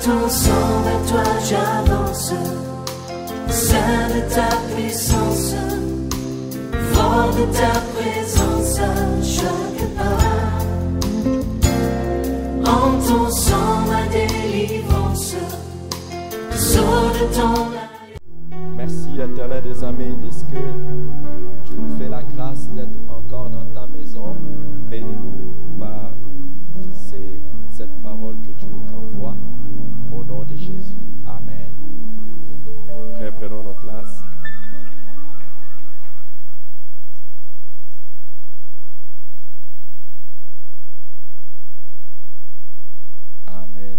ton sang, vers toi j'avance. Saint de ta puissance, fort de ta présence à chaque pas. En ton sang ma délivrance, sors de ton. Merci éternel des armées, est-ce que tu nous fais la grâce d'être encore dans ta maison? Bénis-nous par cette parole que tu nous envoies. Au nom de Jésus. Amen. Reprenons nos places. Amen.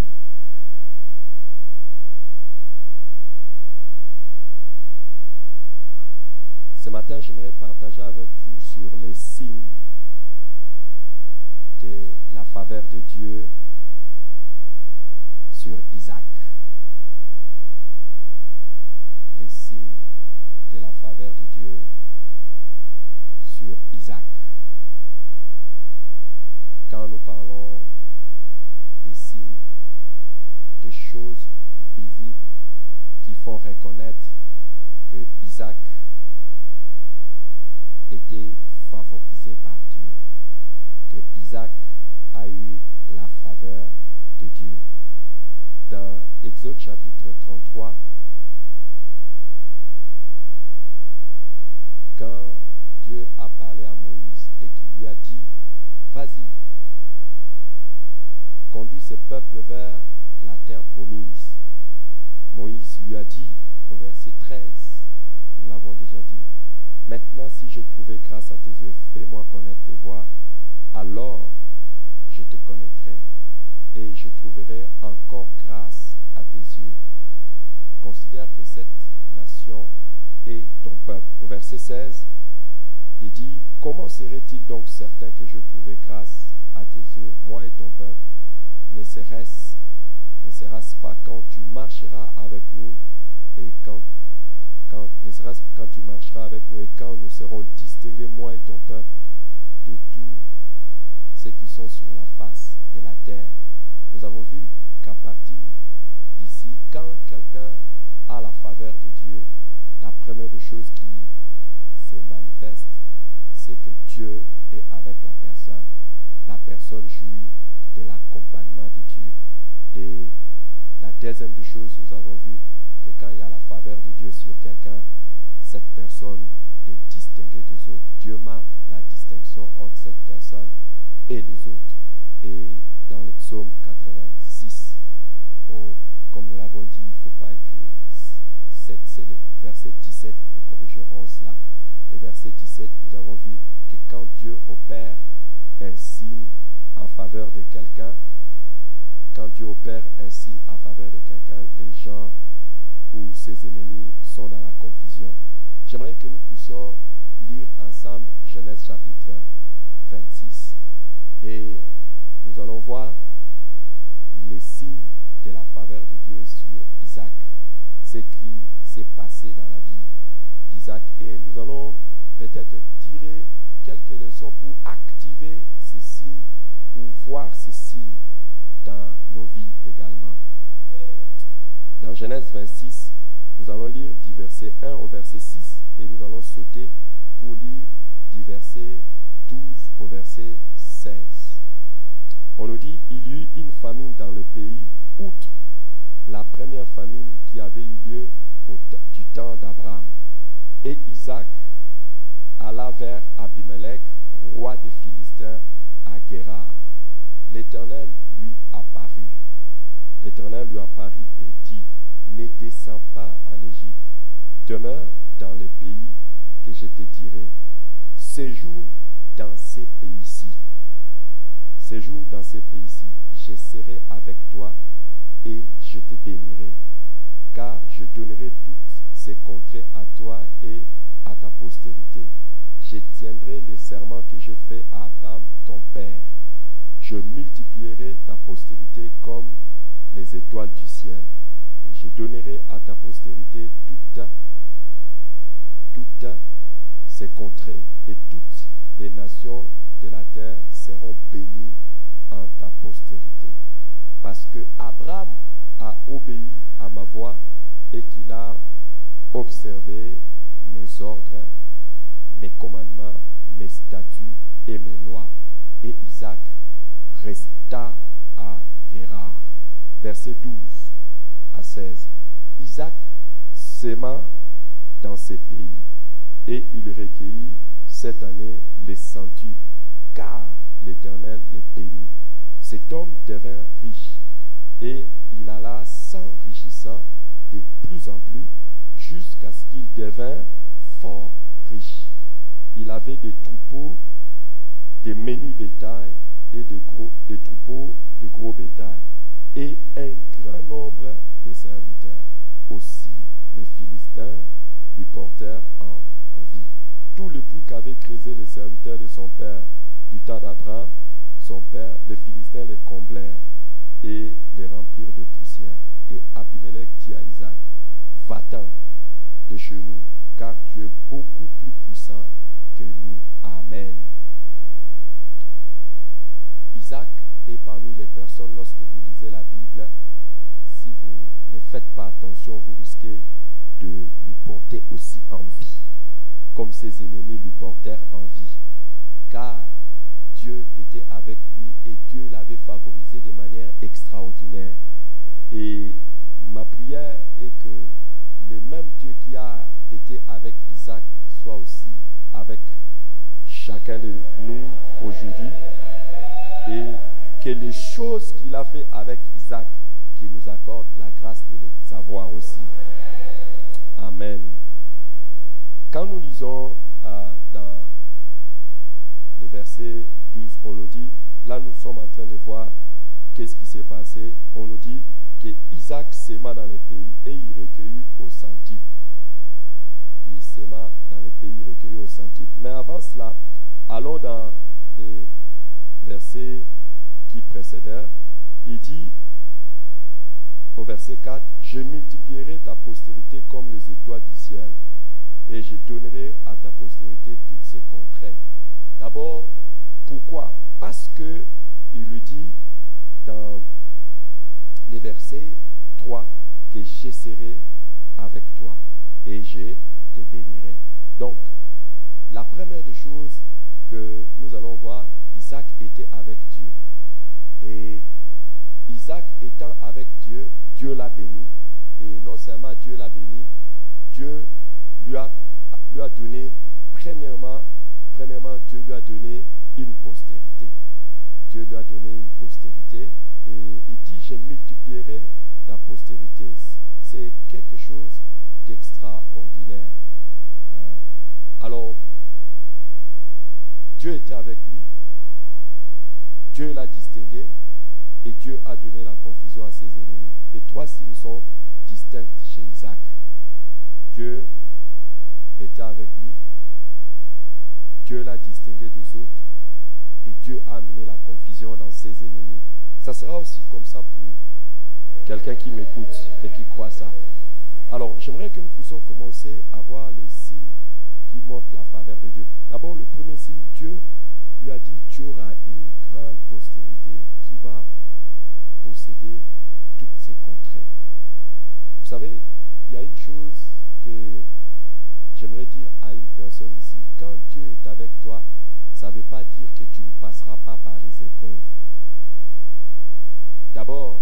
Ce matin, j'aimerais partager avec vous sur les signes de la faveur de Dieu sur Isaac. Les signes de la faveur de Dieu sur Isaac. Quand nous parlons des signes, des choses visibles qui font reconnaître que Isaac était favorisé par Dieu, que Isaac a eu la faveur de Dieu. Dans Exode chapitre 33, quand Dieu a parlé à Moïse et qu'il lui a dit, vas-y, conduis ce peuple vers la terre promise. Moïse lui a dit au verset 13, nous l'avons déjà dit, maintenant si je trouvais grâce à tes yeux, fais-moi connaître tes voies, alors je te connaîtrai et je trouverai encore grâce à tes yeux. Considère que cette nation est ton peuple. Au verset 16, il dit, comment serait-il donc certain que je trouverai grâce à tes yeux, moi et ton peuple? Ne sera-ce pas quand tu marcheras avec nous et ne sera-ce quand tu marcheras avec nous et quand nous serons distingués, moi et ton peuple, de tous ceux qui sont sur la face de la terre. Nous avons vu qu'à partir d'ici, quand quelqu'un a la faveur de Dieu, la première des choses qui se manifeste, c'est que Dieu est avec la personne. La personne jouit de l'accompagnement de Dieu. Et la deuxième des choses, nous avons vu que quand il y a la faveur de Dieu sur quelqu'un, cette personne est distinguée des autres. Dieu marque la distinction entre cette personne et les autres. Et dans le psaume 86, comme nous l'avons dit, il ne faut pas écrire 7, c'est le verset 17, nous corrigerons cela. Le verset 17, nous avons vu que quand Dieu opère un signe en faveur de quelqu'un, quand Dieu opère un signe en faveur de quelqu'un, les gens ou ses ennemis sont dans la confusion. J'aimerais que nous puissions lire ensemble Genèse chapitre 26 et nous allons voir les signes de la faveur de Dieu sur Isaac, ce qui s'est passé dans la vie d'Isaac, et nous allons peut-être tirer quelques leçons pour activer ces signes ou voir ces signes dans nos vies également. Dans Genèse 26, nous allons lire du verset 1 au verset 6 et nous allons sauter pour lire du verset 12 au verset 16. On nous dit, il y eut une famine dans le pays, outre la première famine qui avait eu lieu du temps d'Abraham. Et Isaac alla vers Abimelech, roi des Philistins, à Guérar. L'Éternel lui apparut. L'Éternel lui apparut et dit, ne descends pas en Égypte, demeure dans le pays que je te dirai. Séjourne dans ces pays-ci. Séjourne dans ces pays-ci. Je serai avec toi et je te bénirai. Car je donnerai toutes ces contrées à toi et à ta postérité. Je tiendrai le serment que j'ai fait à Abraham, ton père. Je multiplierai ta postérité comme les étoiles du ciel. Et je donnerai à ta postérité toutes ces contrées. Et toutes les nations de la terre seront bénies en ta postérité. Parce que Abraham a obéi à ma voix et qu'il a observé mes ordres, mes commandements, mes statuts et mes lois. Et Isaac resta à Guérar. Versets 12 à 16. Isaac s'aima dans ces pays et il recueillit cette année les centubles, car l'Éternel le bénit. Cet homme devint riche et il alla s'enrichissant de plus en plus jusqu'à ce qu'il devint fort riche. Il avait des troupeaux, des menus bétail et des troupeaux de gros bétail et un grand nombre de serviteurs. Aussi les Philistins lui portèrent en vie. Tout le puits qu'avaient creusé les serviteurs de son père du temps d'Abraham, son père, les Philistins les comblèrent et les remplirent de poussière. Et Abimelech dit à Isaac, va-t'en de chez nous, car tu es beaucoup plus puissant que nous. Amen. Isaac est parmi les personnes, lorsque vous lisez la Bible, si vous ne faites pas attention, vous risquez de lui porter aussi envie, comme ses ennemis lui portèrent envie. Car Dieu était avec lui et Dieu l'avait favorisé de manière extraordinaire. Et ma prière est que le même Dieu qui a été avec Isaac soit aussi avec chacun de nous aujourd'hui, et que les choses qu'il a fait avec Isaac, qu'il nous accorde la grâce de les avoir aussi. Amen. Quand nous lisons dans le verset 12, on nous dit, là nous sommes en train de voir qu'est-ce qui s'est passé. On nous dit que Isaac s'aima dans les pays et il recueillit au centuple. Il s'aima dans les pays, il recueillit au centuple. Mais avant cela, allons dans les versets qui précédèrent. Il dit au verset 4, je multiplierai ta postérité comme les étoiles du ciel et je donnerai à ta postérité toutes ces contrées. D'abord, pourquoi? Parce que il lui dit dans les versets 3 que je serai avec toi et je te bénirai. Donc, la première des choses que nous allons voir, Isaac était avec Dieu. Et Isaac étant avec Dieu, Dieu l'a béni. Et non seulement Dieu l'a béni, Dieu lui a donné, premièrement, Dieu lui a donné une postérité. Dieu lui a donné une postérité et il dit, je multiplierai ta postérité. C'est quelque chose d'extraordinaire. Alors, Dieu était avec lui, Dieu l'a distingué et Dieu a donné la confusion à ses ennemis. Les trois signes sont distincts chez Isaac. Dieu était avec lui, Dieu l'a distingué des autres et Dieu a amené la confusion dans ses ennemis. Ça sera aussi comme ça pour quelqu'un qui m'écoute et qui croit ça. Alors, j'aimerais que nous puissions commencer à voir les signes qui montrent la faveur de Dieu. D'abord, le premier signe, Dieu lui a dit, tu auras une grande postérité qui va posséder toutes ces contrées. Vous savez, il y a une chose que j'aimerais dire à une personne ici. Quand Dieu est avec toi, ça ne veut pas dire que tu ne passeras pas par les épreuves. D'abord,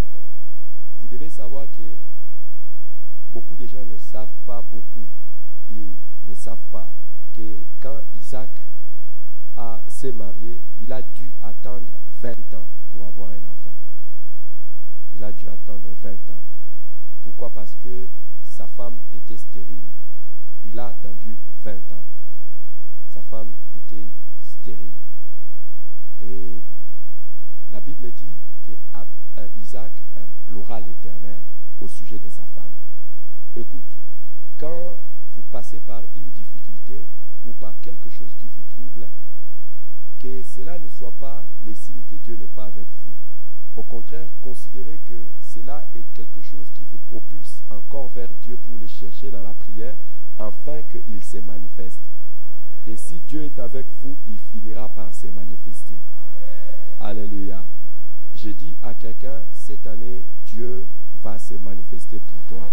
vous devez savoir que beaucoup de gens ne savent pas beaucoup. Ils ne savent pas que quand Isaac s'est marié, il a dû attendre 20 ans pour avoir un enfant. Il a dû attendre 20 ans. Pourquoi? Parce que sa femme était stérile. Il a attendu 20 ans. Sa femme était stérile. Et la Bible dit qu'Isaac implora l'Éternel au sujet de sa femme. Écoute, quand vous passez par une difficulté ou par quelque chose qui vous trouble, que cela ne soit pas les signes que Dieu n'est pas avec vous. Au contraire, considérez que cela est quelque chose qui vous propulse encore vers Dieu pour le chercher dans la prière, afin qu'il se manifeste. Et si Dieu est avec vous, il finira par se manifester. Alléluia. Je dis à quelqu'un, cette année, Dieu va se manifester pour toi.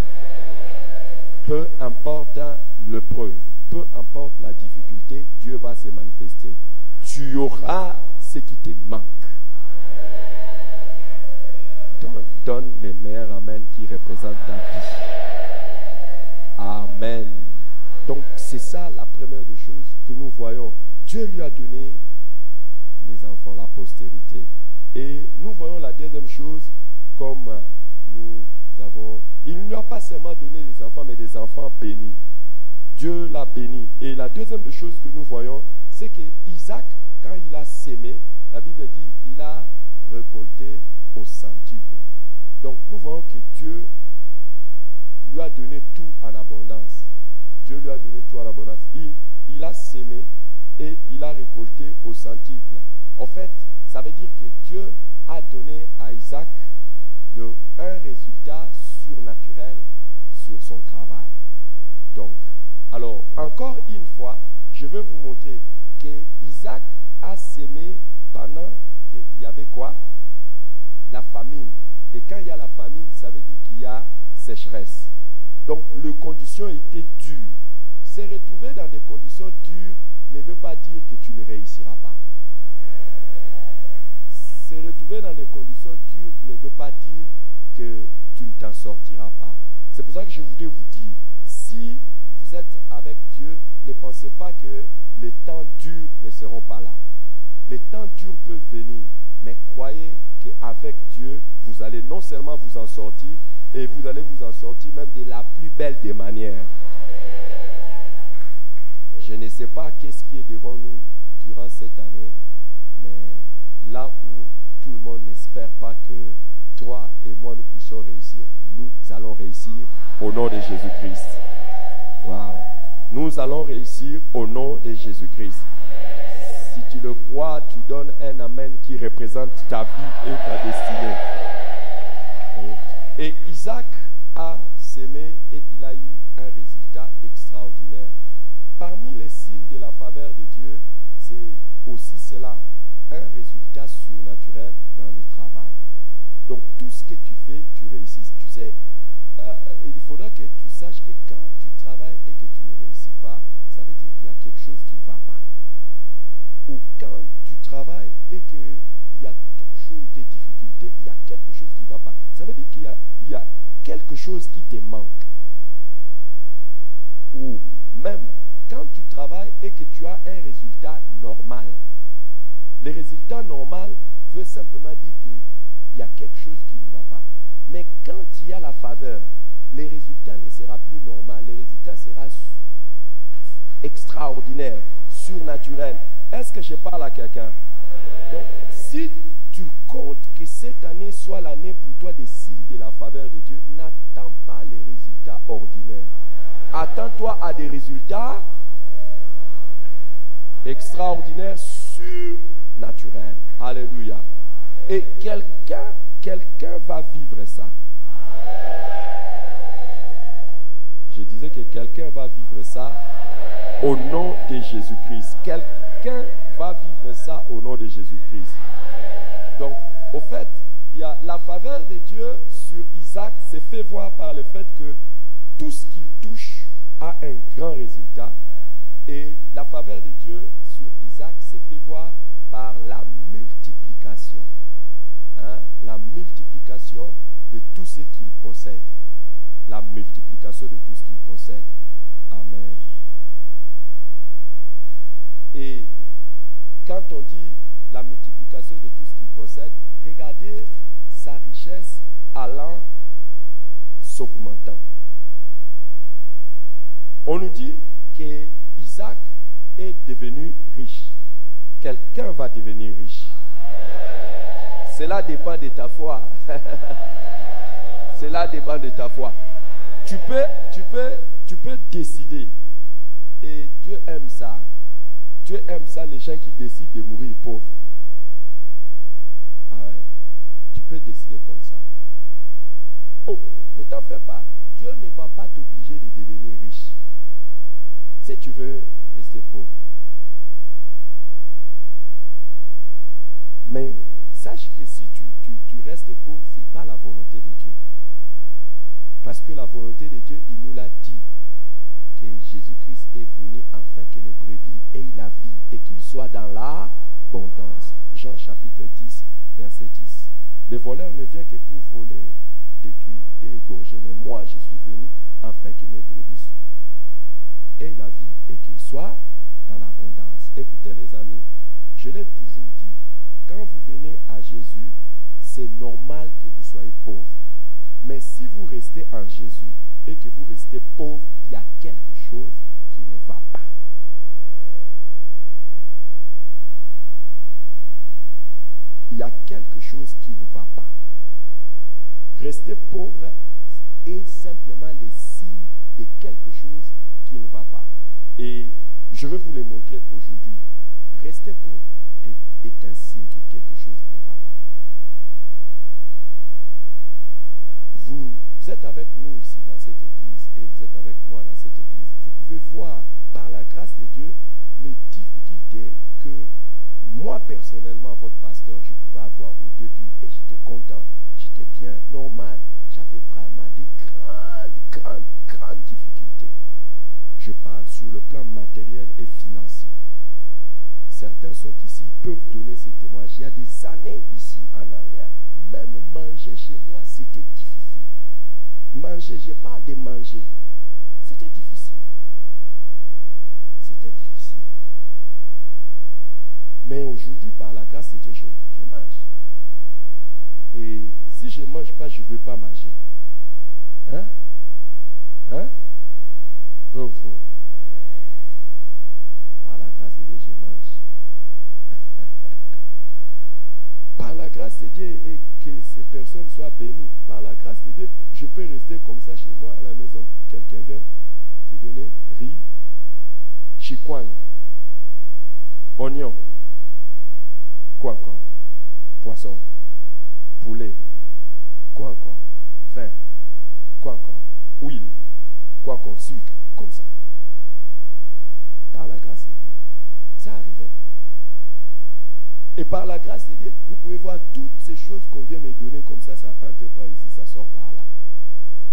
Peu importe l'épreuve, peu importe la difficulté, Dieu va se manifester. Tu auras ce qui te manque. Donne les meilleurs amen qui représentent ta vie. Amen. Donc c'est ça la première des choses que nous voyons. Dieu lui a donné les enfants, la postérité. Et nous voyons la deuxième chose comme nous avons... Il ne lui a pas seulement donné des enfants, mais des enfants bénis. Dieu l'a béni. Et la deuxième des choses que nous voyons, c'est que Isaac, quand il a sémé, la Bible dit, il a récolté au centuple. Donc nous voyons que Dieu lui a donné tout en abondance. Dieu lui a donné tout en abondance. Il a sémé et il a récolté au centuple. En fait, ça veut dire que Dieu a donné à Isaac un résultat surnaturel sur son travail. Donc, alors, encore une fois, je vais vous montrer que Isaac a sémé pendant qu'il y avait quoi? La famine. Et quand il y a la famine, ça veut dire qu'il y a sécheresse. Donc, les conditions étaient dures. Se retrouver dans des conditions dures ne veut pas dire que tu ne réussiras pas. Se retrouver dans des conditions dures ne veut pas dire que tu ne t'en sortiras pas. C'est pour ça que je voudrais vous dire, si vous êtes avec Dieu, ne pensez pas que les temps durs ne seront pas là. Les temps durs peuvent venir, mais croyez qu'avec Dieu, vous allez non seulement vous en sortir, et vous allez vous en sortir même de la plus belle des manières. Je ne sais pas qu'est-ce qui est devant nous durant cette année, mais là où tout le monde n'espère pas que toi et moi nous puissions réussir, nous allons réussir au nom de Jésus-Christ. Wow. Nous allons réussir au nom de Jésus-Christ. Si tu le crois, tu donnes un amen qui représente ta vie et ta destinée. Et Isaac a sémé et il a eu un résultat extraordinaire. Parmi les signes de la faveur de Dieu, c'est aussi cela, un résultat surnaturel dans le travail. Donc tout ce que tu fais, tu réussis. Tu sais, il faudra que tu saches que quand tu travailles et que tu ne réussis pas, ça veut dire qu'il y a quelque chose qui ne va pas. Ou quand tu travailles et qu'il y a toujours des difficultés, il y a quelque chose qui ne va pas. Ça veut dire qu'il y a quelque chose qui te manque. Ou même quand tu travailles et que tu as un résultat normal. Le résultat normal veut simplement dire qu'il y a quelque chose qui ne va pas. Mais quand il y a la faveur, le résultat ne sera plus normal. Le résultat sera extraordinaire, surnaturel. Est-ce que je parle à quelqu'un? Donc, si tu comptes que cette année soit l'année pour toi des signes de la faveur de Dieu, n'attends pas les résultats ordinaires. Attends-toi à des résultats extraordinaires, surnaturels. Alléluia. Et quelqu'un va vivre ça. Je disais que quelqu'un va vivre ça au nom de Jésus-Christ. Quelqu'un va vivre ça au nom de Jésus-Christ. Donc, au fait, il y a la faveur de Dieu sur Isaac s'est fait voir par le fait que tout ce qu'il touche a un grand résultat. Et la faveur de Dieu sur Isaac s'est fait voir par la multiplication. La multiplication de tout ce qu'il possède. La multiplication de tout ce qu'il possède. Amen. Et quand on dit la multiplication de tout ce qu'il possède, regardez sa richesse allant s'augmentant. On nous dit que Isaac est devenu riche. Quelqu'un va devenir riche. Cela dépend de ta foi. Cela dépend de ta foi. Tu peux décider. Et Dieu aime ça. Dieu aime ça, les gens qui décident de mourir pauvres. Ah ouais? Tu peux décider comme ça. Oh, ne t'en fais pas. Dieu ne va pas t'obliger de devenir riche. Si tu veux rester pauvre. Mais sache que si tu restes pauvre, ce n'est pas la volonté de Dieu. Parce que la volonté de Dieu, il nous l'a dit, que Jésus-Christ est venu afin que les brebis aient la vie et qu'ils soient dans l'abondance. Jean chapitre 10, verset 10. Le voleur ne vient que pour voler, détruire et égorger. Mais moi, je suis venu afin que mes brebis aient la vie et qu'ils soient dans l'abondance. Écoutez les amis, je l'ai toujours dit, quand vous venez à Jésus, c'est normal que vous soyez pauvre. Mais si vous restez en Jésus et que vous restez pauvre, il y a quelque chose qui ne va pas. Il y a quelque chose qui ne va pas. Rester pauvre est simplement le signe de quelque chose qui ne va pas. Et je vais vous le montrer aujourd'hui. Rester pauvre est un signe que quelque chose ne va pas. Vous êtes avec nous ici dans cette église et vous êtes avec moi dans cette église. Vous pouvez voir par la grâce de Dieu les difficultés que moi personnellement, votre pasteur, je pouvais avoir au début. Et j'étais content, j'étais bien, normal. J'avais vraiment des grandes difficultés. Je parle sur le plan matériel et financier. Certains sont ici, peuvent donner ces témoignages. Il y a des années ici en arrière, même manger chez moi, c'était difficile. Manger, je parle de manger. C'était difficile. C'était difficile. Mais aujourd'hui, par la grâce de Dieu, je mange. Et si je ne mange pas, je ne veux pas manger. Hein? Hein? Vrai ou faux? Par la grâce de Dieu, je mange. Par la grâce de Dieu et que ces personnes soient bénies. Par la grâce de Dieu, je peux rester comme ça chez moi à la maison. Quelqu'un vient te donner riz, chikwang, oignon, quoi encore? Poisson, poulet, quoi encore? Vin, quoi encore? Huile, quoi encore? Sucre, comme ça. Par la grâce de Dieu, ça arrivait. Et par la grâce de Dieu, vous pouvez voir toutes ces choses qu'on vient me donner comme ça entre par ici, ça sort par là.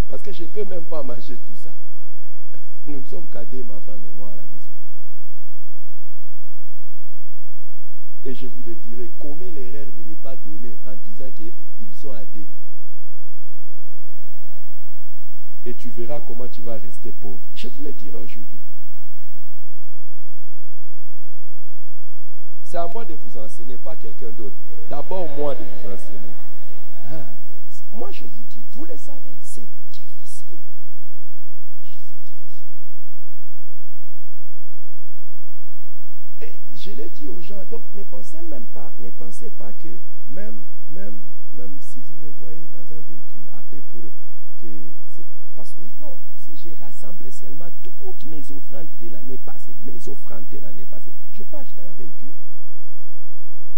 Parce que je ne peux même pas manger tout ça. Nous ne sommes qu'à deux, ma femme et moi, à la maison. Et je vous le dirai, commets l'erreur de ne pas donner en disant qu'ils sont à deux. Et tu verras comment tu vas rester pauvre. Je vous le dirai aujourd'hui. C'est à moi de vous enseigner, pas quelqu'un d'autre. D'abord, moi de vous enseigner. Ah, moi, je vous dis, vous le savez, c'est difficile. C'est difficile. Et je l'ai dit aux gens, donc ne pensez pas que même si vous me voyez dans un véhicule à peu près, que c'est parce que non, si je rassemble seulement toutes mes offrandes de l'année passée, je peux acheter un véhicule.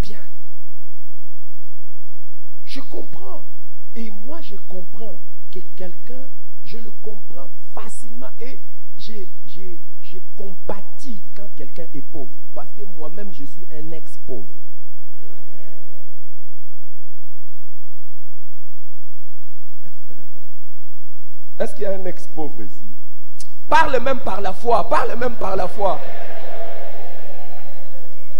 Bien. Je comprends. Et moi, je comprends que quelqu'un, je le comprends facilement. Et je compatis quand quelqu'un est pauvre. Parce que moi-même, je suis un ex-pauvre. Est-ce qu'il y a un ex-pauvre ici? Parle même par la foi.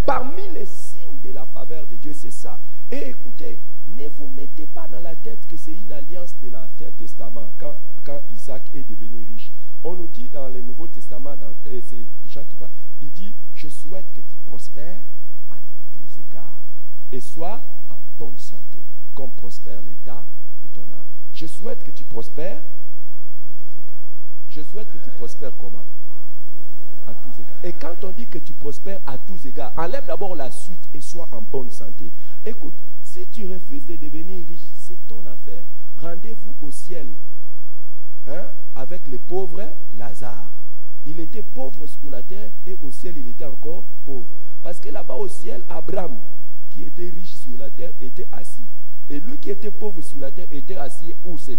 Parmi les signes de la faveur de Dieu, c'est ça. Et écoutez, ne vous mettez pas dans la tête que c'est une alliance de l'Ancien Testament quand Isaac est devenu riche. On nous dit dans le Nouveau Testament, et c'est Jean qui parle, il dit, je souhaite que tu prospères à tous égards et sois en bonne santé, comme prospère l'état de ton âme. Je souhaite que tu prospères. Je souhaite que tu prospères comment? À tous égards. Et quand on dit que tu prospères à tous égards, enlève d'abord la suite et sois en bonne santé. Écoute, si tu refuses de devenir riche, c'est ton affaire. Rendez-vous au ciel avec le pauvre Lazare. Il était pauvre sur la terre et au ciel il était encore pauvre. Parce que là-bas au ciel, Abraham, qui était riche sur la terre, était assis. Et lui qui était pauvre sur la terre était assis où c'est?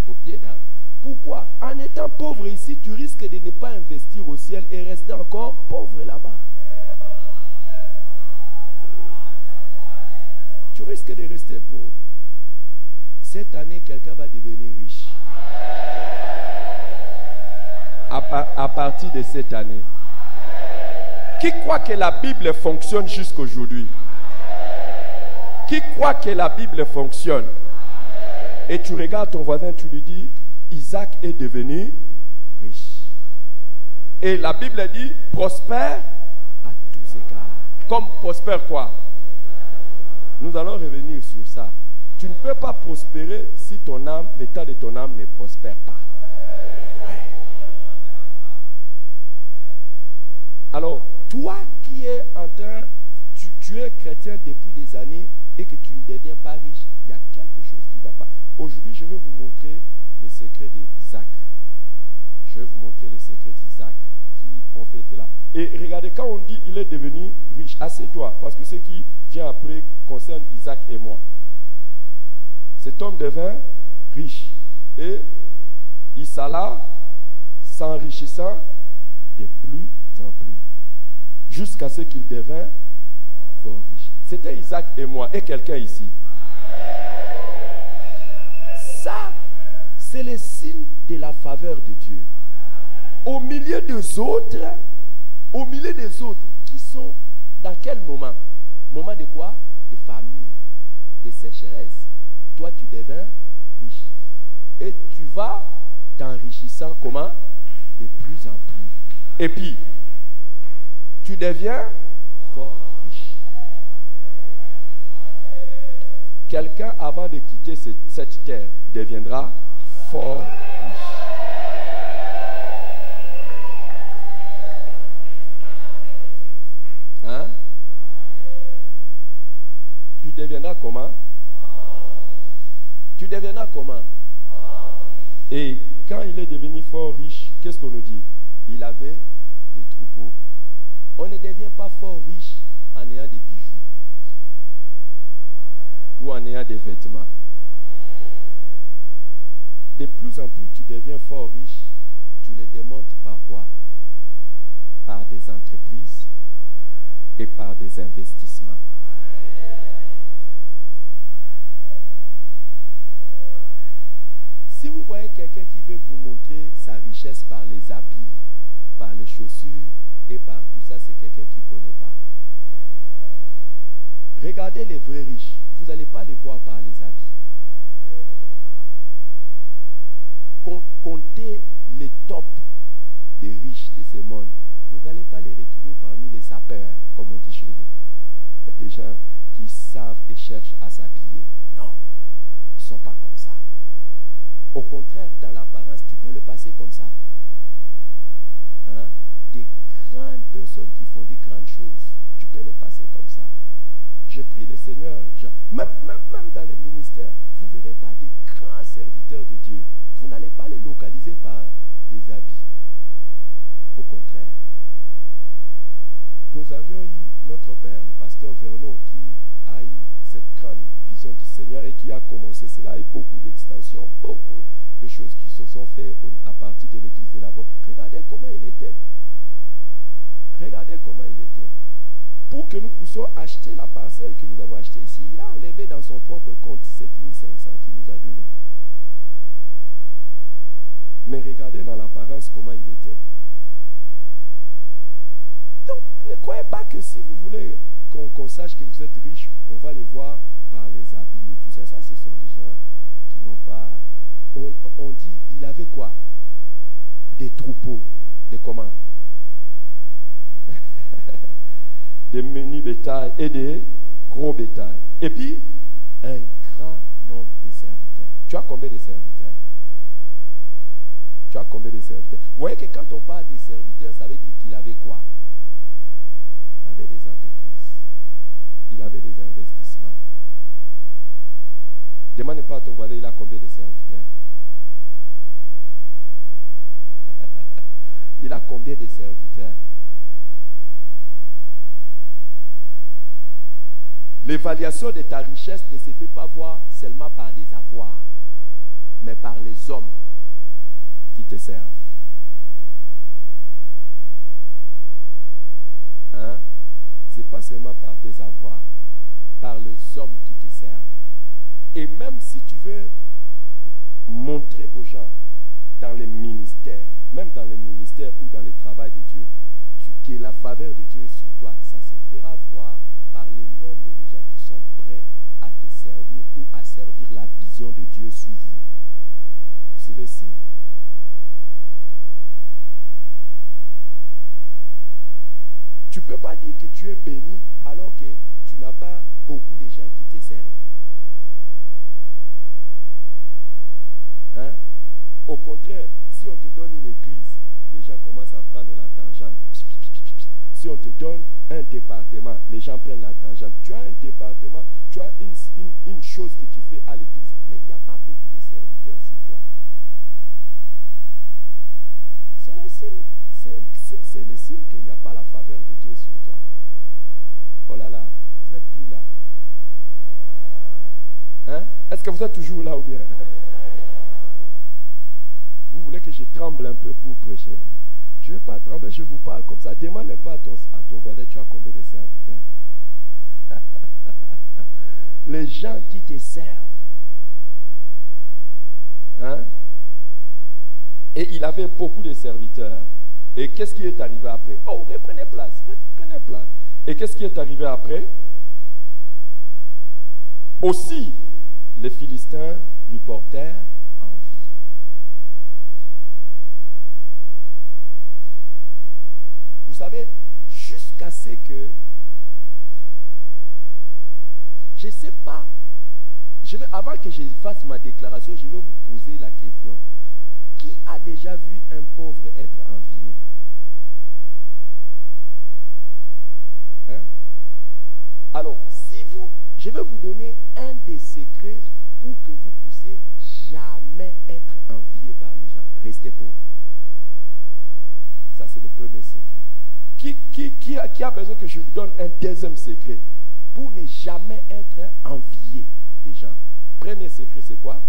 Au pied d'Abraham. Pourquoi? En étant pauvre ici, tu risques de ne pas investir au ciel et rester encore pauvre là-bas. Tu risques de rester pauvre. Cette année, quelqu'un va devenir riche. à partir de cette année. Qui croit que la Bible fonctionne jusqu'aujourd'hui? Qui croit que la Bible fonctionne? Et tu regardes ton voisin, tu lui dis, Isaac est devenu riche. Et la Bible dit, prospère à tous égards. Comme prospère quoi? Nous allons revenir sur ça. Tu ne peux pas prospérer si ton âme, l'état de ton âme ne prospère pas. Alors, toi qui es en train, tu es chrétien depuis des années et que tu ne deviens pas riche, il y a quelque chose qui ne va pas. Aujourd'hui, je vais vous montrer les secrets d'Isaac. Je vais vous montrer les secrets d'Isaac qui ont fait cela. Et regardez, quand on dit il est devenu riche, assieds-toi, parce que ce qui vient après concerne Isaac et moi. Cet homme devint riche et il s'alla s'enrichissant de plus en plus, jusqu'à ce qu'il devint fort riche. C'était Isaac et moi, et quelqu'un ici. Ça, c'est le signe de la faveur de Dieu. Au milieu des autres, qui sont dans quel moment? Moment de quoi? De famine, de sécheresse. Toi, tu deviens riche. Et tu vas t'enrichissant comment? De plus en plus. Et puis, tu deviens fort riche. Quelqu'un, avant de quitter cette terre, deviendra fort riche. Hein? Tu deviendras comment? Tu deviendras comment? Et quand il est devenu fort riche, qu'est-ce qu'on nous dit? Il avait des troupeaux. On ne devient pas fort riche en ayant des bijoux ou en ayant des vêtements. De plus en plus, tu deviens fort riche, tu les démontres par quoi? Par des entreprises et par des investissements. Si vous voyez quelqu'un qui veut vous montrer sa richesse par les habits, par les chaussures et par tout ça, c'est quelqu'un qui ne connaît pas. Regardez les vrais riches, vous n'allez pas les voir par les habits. Comptez les tops des riches de ce monde. Vous n'allez pas les retrouver parmi les sapeurs, comme on dit chez nous. Des gens qui savent et cherchent à s'habiller. Non, ils ne sont pas comme ça. Au contraire, dans l'apparence, tu peux le passer comme ça. Hein? Des grandes personnes qui font des grandes choses, tu peux les passer comme ça. J'ai pris le Seigneur, même dans les ministères, vous ne verrez pas des grands serviteurs de Dieu. Vous n'allez pas les localiser par des habits. Au contraire. Nous avions eu notre père, le pasteur Vernon, qui a eu cette grande vision du Seigneur et qui a commencé cela et beaucoup d'extensions, beaucoup de choses qui se sont faites à partir de l'église de là-bas. Regardez comment il était. Regardez comment il était. Pour que nous puissions acheter la parcelle que nous avons achetée ici, il a enlevé dans son propre compte 7500 qu'il nous a donné. Mais regardez dans l'apparence comment il était. Donc, ne croyez pas que si vous voulez qu'on sache que vous êtes riche, on va les voir par les habits et tout ça. Ça, ce sont des gens qui n'ont pas... On dit, il avait quoi? Des troupeaux. Des comment? Des menus bétail et des gros bétail. Et puis, un grand nombre de serviteurs. Tu as combien de serviteurs? Tu as combien de serviteurs? Vous voyez que quand on parle des serviteurs, ça veut dire qu'il avait quoi? Il avait des entreprises. Il avait des investissements. Demande pas à ton voisin, il a combien de serviteurs? Il a combien de serviteurs? L'évaluation de ta richesse ne se fait pas voir seulement par des avoirs, mais par les hommes qui te servent. Hein? Ce n'est pas seulement par tes avoirs, par les hommes qui te servent. Et même si tu veux montrer aux gens dans les ministères, ministère, même dans les ministères ou dans le travail de Dieu, que la faveur de Dieu est sur toi, ça se fera voir par le nombre de gens qui sont prêts à te servir ou à servir la vision de Dieu sous vous. C'est le signe. Tu ne peux pas dire que tu es béni alors que tu n'as pas beaucoup de gens qui te servent. Hein? Au contraire, si on te donne une église, les gens commencent à prendre la tangente. Si on te donne un département, les gens prennent la tangente. Tu as un département, tu as une chose que tu fais à l'église, mais il n'y a pas beaucoup de serviteurs sous toi. C'est le signe qu'il n'y a pas la faveur de Dieu sur toi. Oh là là, vous n'êtes plus là. Hein? Est-ce que vous êtes toujours là ou bien? Vous voulez que je tremble un peu pour prêcher? Je ne vais pas trembler, je vous parle comme ça. Demande pas à ton voisin, tu as combien de serviteurs? Les gens qui te servent. Hein? Et il avait beaucoup de serviteurs. Et qu'est-ce qui est arrivé après? Oh, reprenez place, reprenez place. Et qu'est-ce qui est arrivé après? Aussi, les Philistins lui portèrent envie. Vous savez, jusqu'à ce que, je ne sais pas, avant que je fasse ma déclaration, je vais vous poser la question. Qui a déjà vu un pauvre être envié? Hein? Alors, je vais vous donner un des secrets pour que vous puissiez jamais être envié par les gens. Restez pauvre. Ça, c'est le premier secret. Qui a besoin que je lui donne un deuxième secret pour ne jamais être envié des gens? Premier secret, c'est quoi?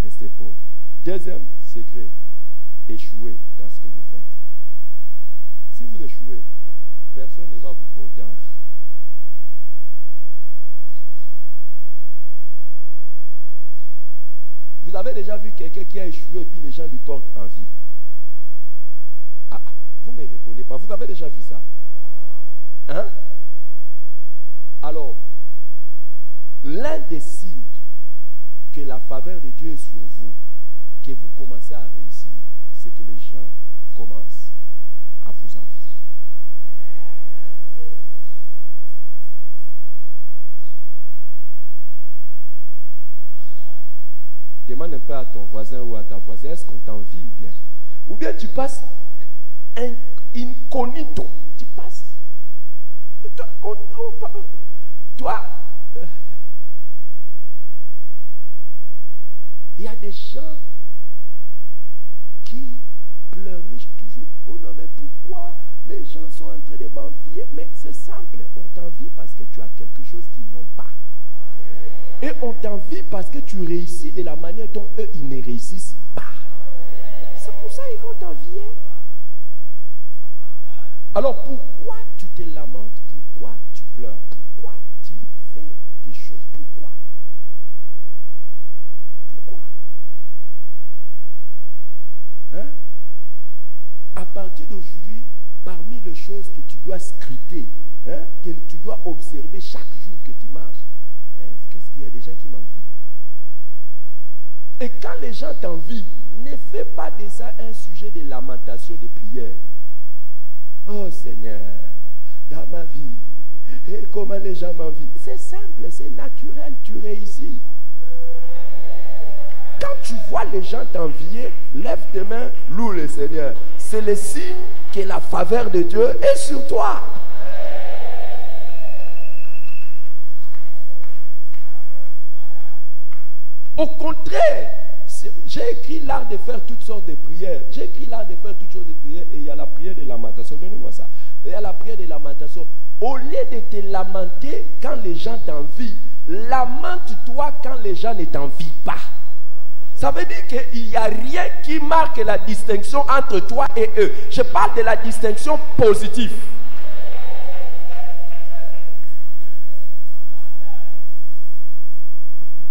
Restez pauvre. Deuxième secret, échouez dans ce que vous faites. Si vous échouez, personne ne va vous porter envie. Vous avez déjà vu quelqu'un qui a échoué et puis les gens lui portent envie? Ah, vous ne me répondez pas. Vous avez déjà vu ça? Hein? Alors, l'un des signes que la faveur de Dieu est sur vous, que vous commencez à réussir, c'est que les gens commencent à vous envier. Demande un peu à ton voisin ou à ta voisine, est-ce qu'on t'envie ou bien? Ou bien tu passes incognito. Tu passes. Toi, il y a des gens qui pleurnichent toujours. Oh non, mais pourquoi les gens sont en train de m'envier? Mais c'est simple, on t'envie parce que tu as quelque chose qu'ils n'ont pas. Et on t'envie parce que tu réussis de la manière dont eux, ils ne réussissent pas. C'est pour ça qu'ils vont t'envier. Alors pourquoi tu te lamentes? Pourquoi tu pleures? Pourquoi tu fais des choses? Pourquoi? Pourquoi? Hein? À partir d'aujourd'hui, parmi les choses que tu dois scruter, hein, que tu dois observer chaque jour que tu marches, qu'est-ce qu'il y a des gens qui m'envient? Et quand les gens t'envient, ne fais pas de ça un sujet de lamentation, de prière. Oh Seigneur, dans ma vie, et comment les gens m'envient? C'est simple, c'est naturel, tu réussis. Quand tu vois les gens t'envier, lève tes mains, loue le Seigneur. C'est le signe que la faveur de Dieu est sur toi. Au contraire, j'ai écrit l'art de faire toutes sortes de prières. J'ai écrit l'art de faire toutes sortes de prières et il y a la prière de lamentation. Donnez-moi ça. Il y a la prière de lamentation. Au lieu de te lamenter quand les gens t'envient, lamente-toi quand les gens ne t'envient pas. Ça veut dire qu'il n'y a rien qui marque la distinction entre toi et eux. Je parle de la distinction positive.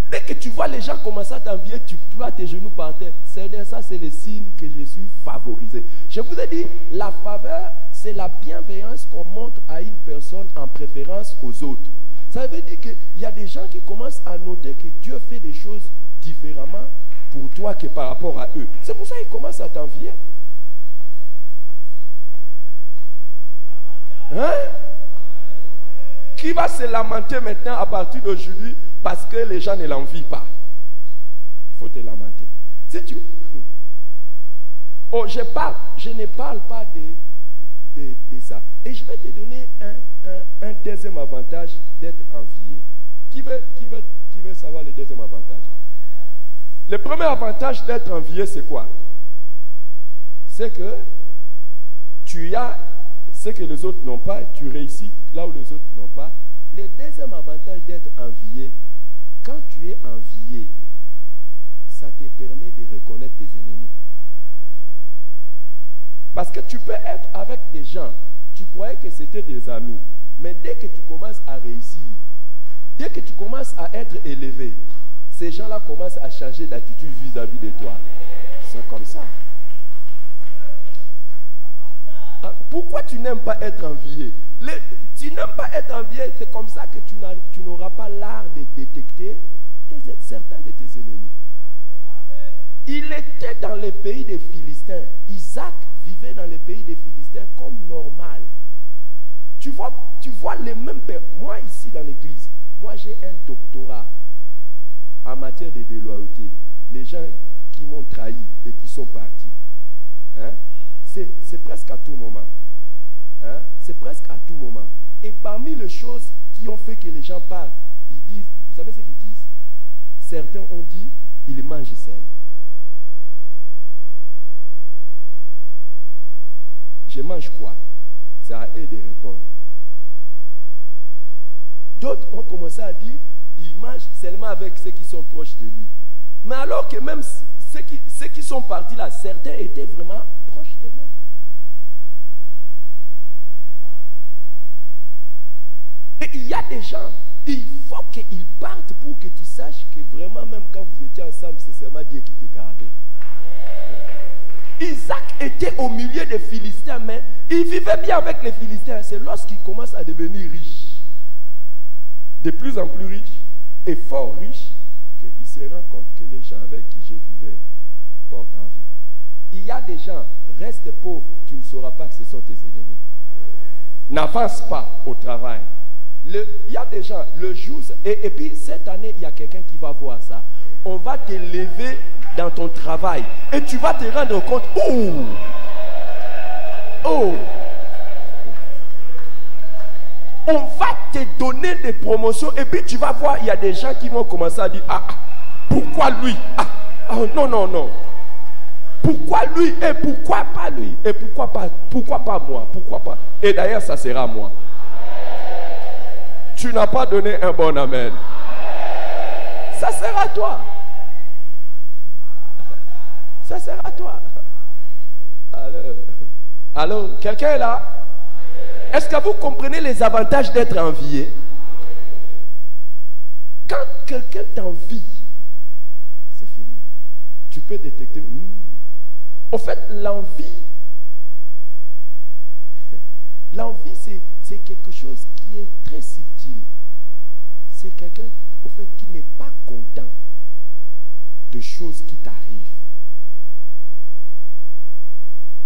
Dès que tu vois les gens commencer à t'envier, tu places tes genoux par terre. Ça, c'est le signe que je suis favorisé. Je vous ai dit, la faveur, c'est la bienveillance qu'on montre à une personne en préférence aux autres. Ça veut dire qu'il y a des gens qui commencent à noter que Dieu fait des choses différemment pour toi que par rapport à eux. C'est pour ça qu'ils commencent à t'envier. Hein? Qui va se lamenter maintenant à partir d'aujourd'hui parce que les gens ne l'envient pas? Il faut te lamenter. Si tu... Oh, je ne parle pas de ça. Et je vais te donner un deuxième avantage d'être envié. Qui veut savoir le deuxième avantage? Le premier avantage d'être envié, c'est quoi? C'est que tu as ce que les autres n'ont pas, tu réussis là où les autres n'ont pas. Le deuxième avantage d'être envié, quand tu es envié, ça te permet de reconnaître tes ennemis. Parce que tu peux être avec des gens, tu croyais que c'était des amis, mais dès que tu commences à réussir, dès que tu commences à être élevé, ces gens-là commencent à changer d'attitude vis-à-vis de toi. C'est comme ça. Pourquoi tu n'aimes pas être envié? Tu n'aimes pas être envié, c'est comme ça que tu n'auras pas l'art de détecter certains de tes ennemis. Il était dans les pays des Philistins. Isaac vivait dans les pays des Philistins comme normal. Tu vois les mêmes personnes. Moi ici dans l'église, moi j'ai un doctorat en matière de déloyauté. Les gens qui m'ont trahi et qui sont partis. Hein? C'est presque à tout moment. Hein? C'est presque à tout moment. Et parmi les choses qui ont fait que les gens partent, ils disent, vous savez ce qu'ils disent? Certains ont dit, ils mangent sel. Je mange quoi? C'est à eux de répondre. D'autres ont commencé à dire, ils mangent seulement avec ceux qui sont proches de lui. Mais alors que même ceux qui sont partis là, certains étaient vraiment proches de moi. Et il y a des gens, il faut qu'ils partent pour que tu saches que vraiment, même quand vous étiez ensemble, c'est seulement Dieu qui t'a gardé. Isaac était au milieu des Philistins, mais il vivait bien avec les Philistins. C'est lorsqu'il commence à devenir riche, de plus en plus riche et fort riche, qu'il se rend compte que les gens avec qui je vivais portent envie. Il y a des gens, reste pauvre, tu ne sauras pas que ce sont tes ennemis. N'avance pas au travail. Il y a des gens, le jour, et puis cette année, il y a quelqu'un qui va voir ça. On va te lever dans ton travail et tu vas te rendre compte, on va te donner des promotions et puis tu vas voir, il y a des gens qui vont commencer à dire, pourquoi lui? Non. Pourquoi lui et pourquoi pas lui? Et pourquoi pas moi? Pourquoi pas? Et d'ailleurs, ça sera moi. Tu n'as pas donné un bon amen. Ça sera toi. Ça sera toi. Alors, quelqu'un est là? Est-ce que vous comprenez les avantages d'être envié? Quand quelqu'un t'envie, c'est fini. Tu peux détecter. En fait, l'envie, c'est quelque chose qui est très subtil. C'est quelqu'un, au fait, qui n'est pas content de choses qui t'arrivent.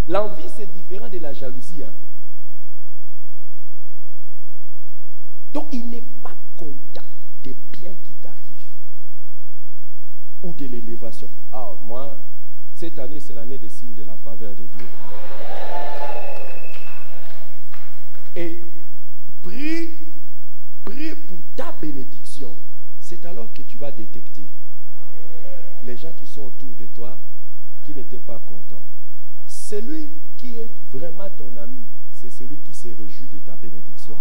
L'envie, c'est différent de la jalousie. Hein? Donc, il n'est pas content des biens qui t'arrivent ou de l'élévation. Moi, cette année, c'est l'année des signes de la faveur de Dieu. Et prie pour ta bénédiction. C'est alors que tu vas détecter les gens qui sont autour de toi, qui n'étaient pas contents. Celui qui est vraiment ton ami, c'est celui qui se réjouit de ta bénédiction.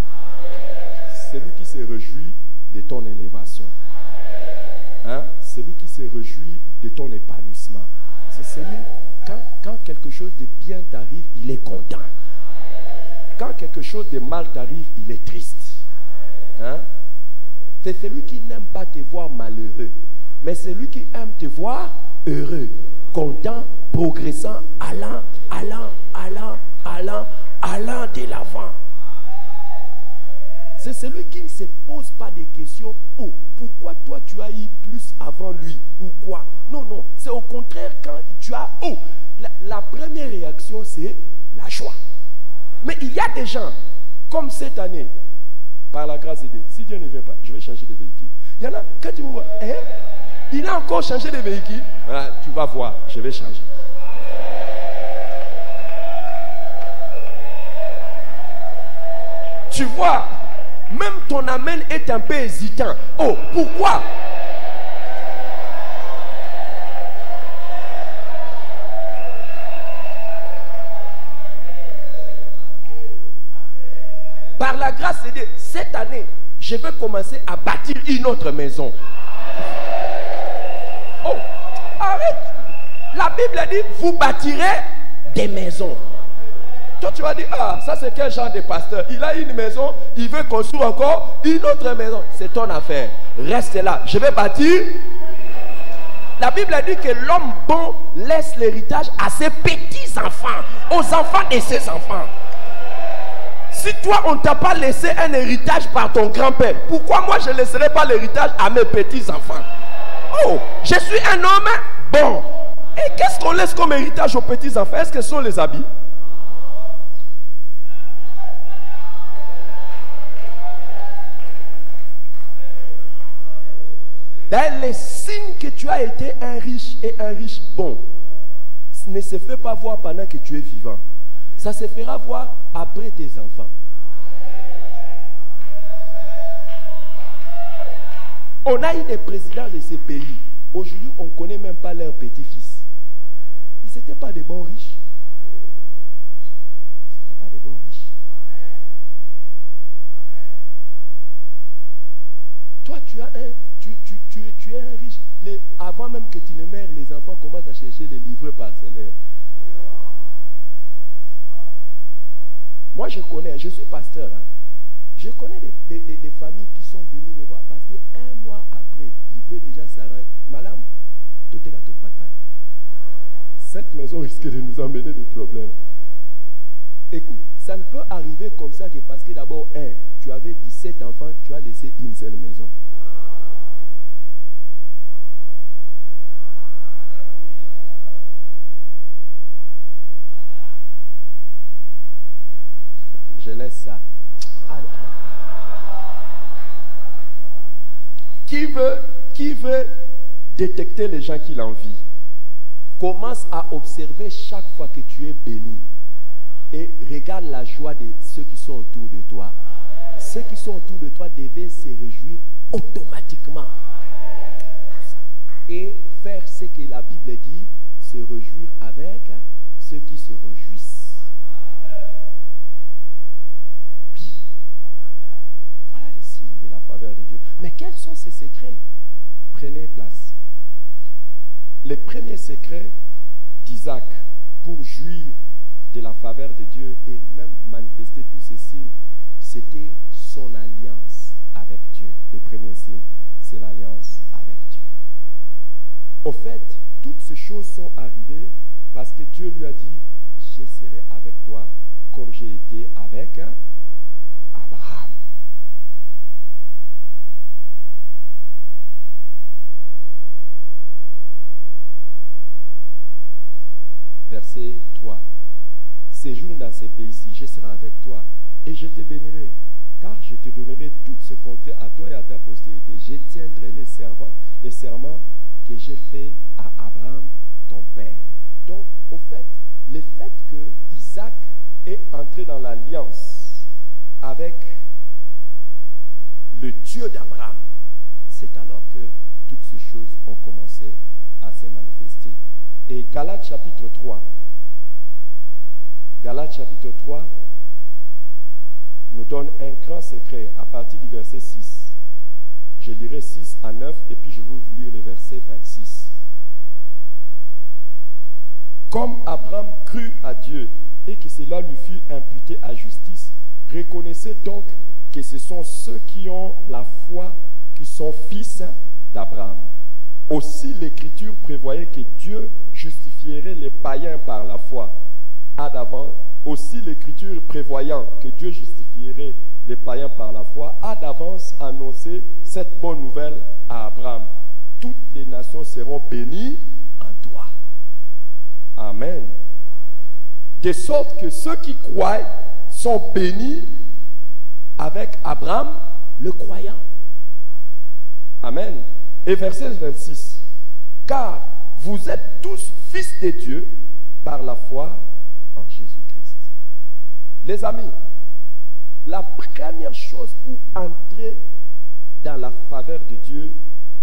Celui qui se réjouit de ton élévation. Hein? Celui qui se réjouit de ton épanouissement. C'est celui, quand quelque chose de bien t'arrive, il est content. Quand quelque chose de mal t'arrive, il est triste. Hein? C'est celui qui n'aime pas te voir malheureux. Mais c'est lui qui aime te voir heureux, content, progressant, allant de l'avant. C'est celui qui ne se pose pas de questions. Oh, pourquoi toi tu as eu plus avant lui ou quoi? Non, non. C'est au contraire quand tu as... Oh, la première réaction c'est la joie. Mais il y a des gens, comme cette année, par la grâce de Dieu, si Dieu ne vient pas, je vais changer de véhicule. Il y en a, quand tu vois, hein, il a encore changé de véhicule. Ah, tu vas voir, je vais changer. Tu vois, même ton amen est un peu hésitant. Oh, pourquoi? Par la grâce de Dieu, cette année, je vais commencer à bâtir une autre maison. Oh, arrête. La Bible dit, vous bâtirez des maisons. Toi, tu vas dire, ah, ça c'est quel genre de pasteur? Il a une maison, il veut construire encore une autre maison. C'est ton affaire. Reste là. Je vais bâtir. La Bible dit que l'homme bon laisse l'héritage à ses petits-enfants, aux enfants de ses enfants. Si toi, on ne t'a pas laissé un héritage par ton grand-père, pourquoi moi je ne laisserai pas l'héritage à mes petits-enfants? Oh, je suis un homme bon. Et qu'est-ce qu'on laisse comme héritage aux petits-enfants? Est-ce que ce sont les habits? Ben, les signes que tu as été un riche et un riche bon ne se fait pas voir pendant que tu es vivant. Ça se fera voir après tes enfants. On a eu des présidents de ces pays. Aujourd'hui, on ne connaît même pas leurs petits-fils. Ils n'étaient pas des bons riches. Ils n'étaient pas des bons riches. Toi, tu as tu es un riche. Avant même que tu ne meurs, les enfants commencent à chercher les livrets parcellaires. Moi, je connais, je suis pasteur. Hein. Je connais des familles qui sont venues me voir parce qu'un mois après, ils veulent déjà s'arranger. Madame, tout est gâteau de bataille. Cette maison risque de nous emmener des problèmes. Écoute, ça ne peut arriver comme ça que parce que d'abord, tu avais 17 enfants, tu as laissé une seule maison. Je laisse ça. Qui veut détecter les gens qui l'envient? Commence à observer chaque fois que tu es béni. Et regarde la joie de ceux qui sont autour de toi. Ceux qui sont autour de toi devaient se réjouir automatiquement. Et faire ce que la Bible dit, se réjouir avec ceux qui se réjouissent. De la faveur de Dieu. Mais quels sont ces secrets? Prenez place. Les premiers secrets d'Isaac pour jouir de la faveur de Dieu et même manifester tous ces signes, c'était son alliance avec Dieu. Les premiers signes, c'est l'alliance avec Dieu. Au fait, toutes ces choses sont arrivées parce que Dieu lui a dit, je serai avec toi comme j'ai été avec Abraham. Verset 3. Séjourne dans ces pays-ci, je serai avec toi et je te bénirai, car je te donnerai tout ce contrat à toi et à ta postérité. Je tiendrai les serments que j'ai faits à Abraham, ton père. Donc, au fait, le fait que Isaac est entré dans l'alliance avec le Dieu d'Abraham, c'est alors que toutes ces choses ont commencé à se manifester. Et Galates chapitre 3. Galates chapitre 3 nous donne un grand secret à partir du verset 6. Je lirai 6 à 9 et puis je vais vous lire le verset 26. Comme Abraham crut à Dieu et que cela lui fut imputé à justice, reconnaissez donc que ce sont ceux qui ont la foi qui sont fils d'Abraham. Aussi l'Écriture prévoyait que Dieu justifierait les païens par la foi. Aussi l'Écriture prévoyant que Dieu justifierait les païens par la foi, a d'avance annoncé cette bonne nouvelle à Abraham. Toutes les nations seront bénies en toi. Amen. De sorte que ceux qui croient sont bénis avec Abraham, le croyant. Amen. Et verset 26. Car vous êtes tous fils de Dieu par la foi en Jésus-Christ. Les amis, la première chose pour entrer dans la faveur de Dieu,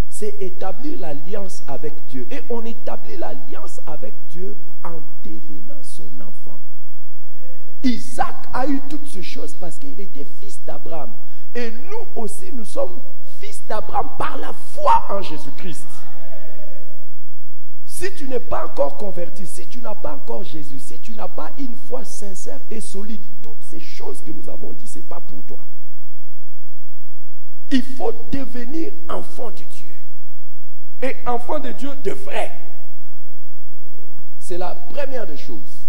c'est établir l'alliance avec Dieu. Et on établit l'alliance avec Dieu en devenant son enfant. Isaac a eu toutes ces choses parce qu'il était fils d'Abraham. Et nous aussi, nous sommes fils d'Abraham par la foi en Jésus-Christ. Si tu n'es pas encore converti, si tu n'as pas encore Jésus, si tu n'as pas une foi sincère et solide, toutes ces choses que nous avons dit, ce n'est pas pour toi. Il faut devenir enfant de Dieu. Et enfant de Dieu de vrai. C'est la première des choses.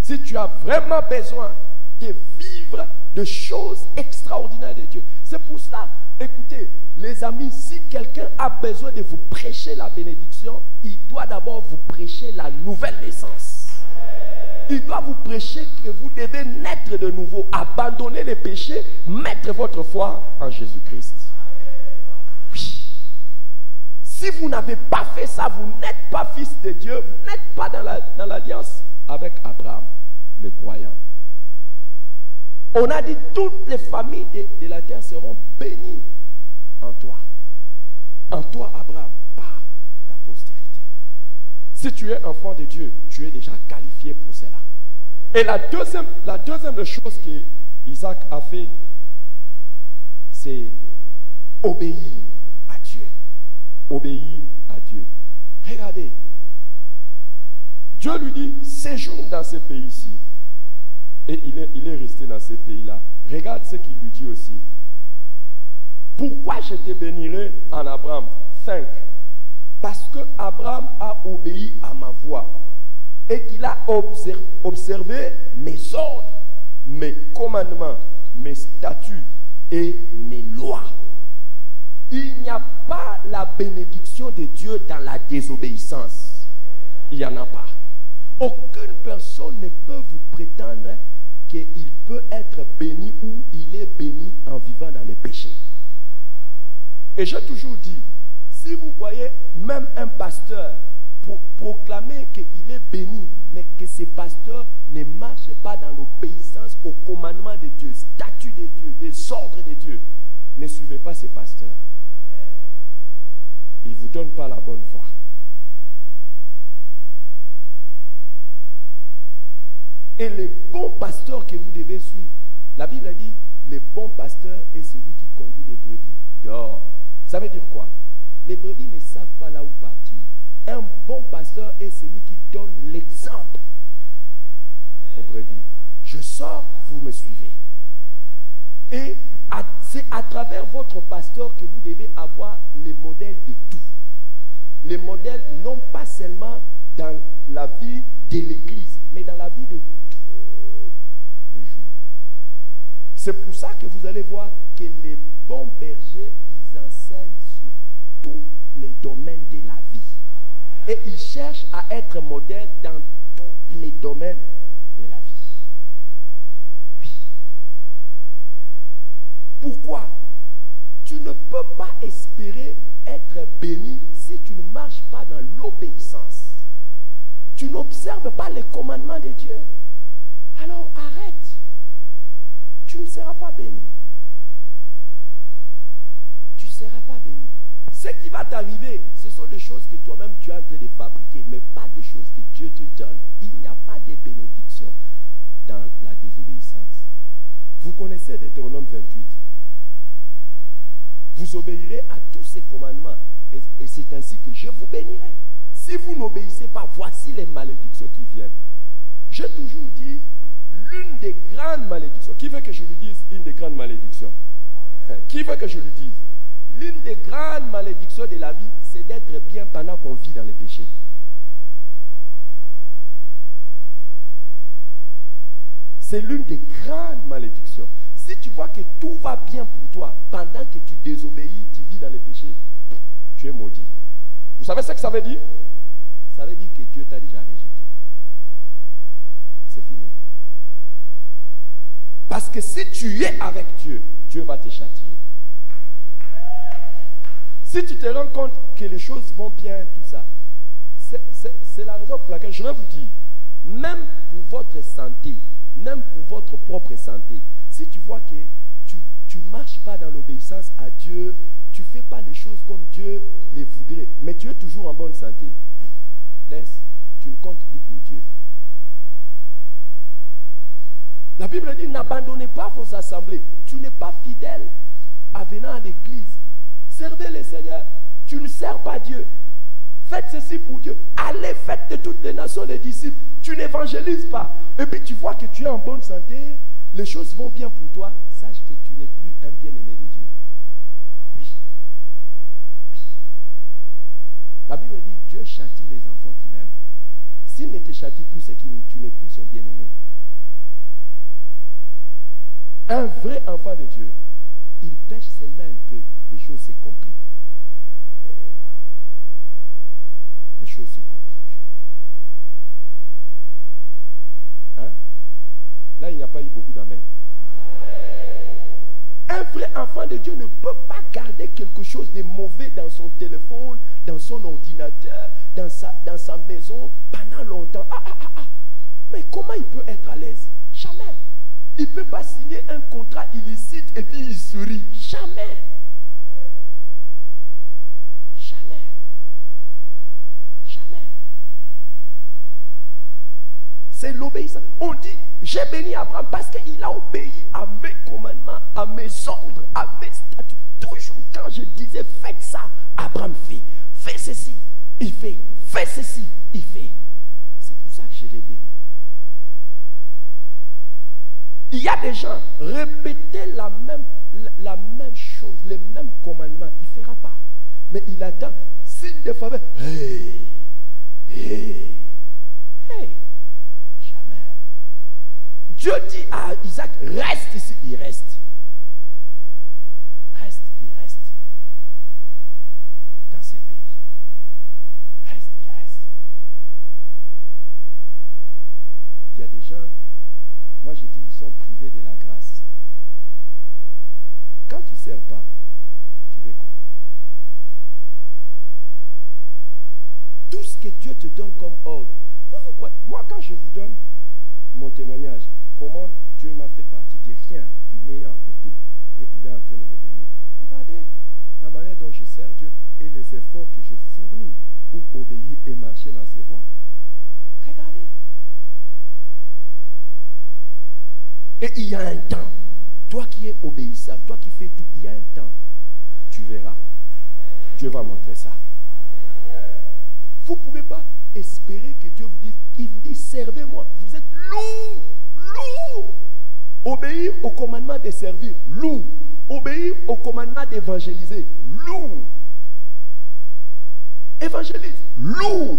Si tu as vraiment besoin de vivre de choses extraordinaires de Dieu. C'est pour cela, écoutez, les amis, si quelqu'un a besoin de vous prêcher la bénédiction, il doit d'abord vous prêcher la nouvelle naissance. Il doit vous prêcher que vous devez naître de nouveau, abandonner les péchés, mettre votre foi en Jésus-Christ. Oui. Si vous n'avez pas fait ça, vous n'êtes pas fils de Dieu, vous n'êtes pas dans l'alliance avec Abraham, le croyant. On a dit toutes les familles de la terre seront bénies en toi. En toi, Abraham, par ta postérité. Si tu es enfant de Dieu, tu es déjà qualifié pour cela. Et la deuxième chose que Isaac a fait, c'est obéir à Dieu. Obéir à Dieu. Regardez. Dieu lui dit, séjourne dans ce pays-ci. Et il est resté dans ce pays-là. Regarde ce qu'il lui dit aussi. Pourquoi je te bénirai en Abraham? 5. Parce que Abraham a obéi à ma voix et qu'il a observé mes ordres, mes commandements, mes statuts et mes lois. Il n'y a pas la bénédiction de Dieu dans la désobéissance. Il n'y en a pas. Aucune personne ne peut vous prétendre qu'il peut être béni ou il est béni en vivant dans le péché. Et j'ai toujours dit, si vous voyez même un pasteur proclamer qu'il est béni, mais que ce pasteur ne marche pas dans l'obéissance au commandement de Dieu, statut de Dieu, les ordres de Dieu, ne suivez pas ces pasteurs. Ils ne vous donnent pas la bonne foi. Et le bon pasteur que vous devez suivre, la Bible a dit, le bon pasteur est celui qui conduit les brebis dehors. Ça veut dire quoi? Les brebis ne savent pas là où partir. Un bon pasteur est celui qui donne l'exemple aux brebis. Je sors, vous me suivez. Et c'est à travers votre pasteur que vous devez avoir les modèles de tout. Les modèles non pas seulement dans la vie de l'église, mais dans la vie de tous les jours. C'est pour ça que vous allez voir que les bons bergers, ils enseignent sur tous les domaines de la vie. Et ils cherchent à être modèles dans tous les domaines de la vie. Oui. Pourquoi? Tu ne peux pas espérer être béni si tu ne marches pas dans l'obéissance. Tu n'observes pas les commandements de Dieu. Alors arrête. Tu ne seras pas béni. Tu ne seras pas béni. Ce qui va t'arriver, ce sont des choses que toi-même tu es en train de fabriquer, mais pas des choses que Dieu te donne. Il n'y a pas de bénédiction dans la désobéissance. Vous connaissez Deutéronome 28. Vous obéirez à tous ces commandements et c'est ainsi que je vous bénirai. Si vous n'obéissez pas, voici les malédictions qui viennent. J'ai toujours dit l'une des grandes malédictions. Qui veut que je lui dise une des grandes malédictions? Qui veut que je lui dise? L'une des grandes malédictions de la vie, c'est d'être bien pendant qu'on vit dans les péchés. C'est l'une des grandes malédictions. Si tu vois que tout va bien pour toi, pendant que tu désobéis, tu vis dans les péchés, tu es maudit. Vous savez ce que ça veut dire? Ça veut dire que Dieu t'a déjà rejeté. C'est fini. Parce que si tu es avec Dieu, Dieu va te châtier. Si tu te rends compte que les choses vont bien, tout ça, c'est la raison pour laquelle je vais vous dire, même pour votre santé, même pour votre propre santé, si tu vois que tu ne marches pas dans l'obéissance à Dieu, tu ne fais pas les choses comme Dieu les voudrait, mais tu es toujours en bonne santé, laisse, tu ne comptes plus pour Dieu. La Bible dit, n'abandonnez pas vos assemblées. Tu n'es pas fidèle à venir à l'église. Servez le Seigneur. Tu ne sers pas Dieu. Faites ceci pour Dieu. Allez, faites de toutes les nations les disciples. Tu n'évangélises pas. Et puis tu vois que tu es en bonne santé. Les choses vont bien pour toi. Sache que tu n'es plus un bien-aimé de Dieu. Oui. Oui. La Bible dit, Dieu châtie les enfants qu'il aime. S'il ne te châtie plus, c'est que tu n'es plus son bien-aimé. Un vrai enfant de Dieu, il pêche seulement un peu, les choses se compliquent. Les choses se compliquent. Hein? Là, il n'y a pas eu beaucoup d'amen. Un vrai enfant de Dieu ne peut pas garder quelque chose de mauvais dans son téléphone, dans son ordinateur, dans sa maison pendant longtemps. Mais comment il peut être à l'aise? Jamais. Il ne peut pas signer un contrat illicite et puis il sourit. Jamais. Jamais. Jamais. C'est l'obéissance. On dit, j'ai béni Abraham parce qu'il a obéi à mes commandements, à mes ordres, à mes statuts. Toujours quand je disais, faites ça, Abraham fait. Fais ceci, il fait. Fais ceci, il fait. C'est pour ça que je l'ai béni. Il y a des gens, répéter la même chose, les mêmes commandements, il ne fera pas. Mais il attend, signe de faveur. Hey, hey, hey. Jamais. Dieu dit à Isaac, reste ici, il reste. Reste, il reste. Dans ces pays. Reste, il reste. Il y a des gens, moi je dis, ils sont privés de la grâce. Quand tu ne sers pas, tu veux quoi? Tout ce que Dieu te donne comme ordre. Moi, quand je vous donne mon témoignage, comment Dieu m'a fait partie de rien, du néant, de tout, et il est en train de me bénir. Regardez la manière dont je sers Dieu et les efforts que je fournis pour obéir et marcher dans ses voies. Regardez. Et il y a un temps. Toi qui es obéissant, toi qui fais tout, il y a un temps. Tu verras. Dieu va montrer ça. Vous ne pouvez pas espérer que Dieu vous dise, il vous dit, servez-moi. Vous êtes lourd, lourd. Obéir au commandement de servir, lourd. Obéir au commandement d'évangéliser, lourd. Évangélise, lourd.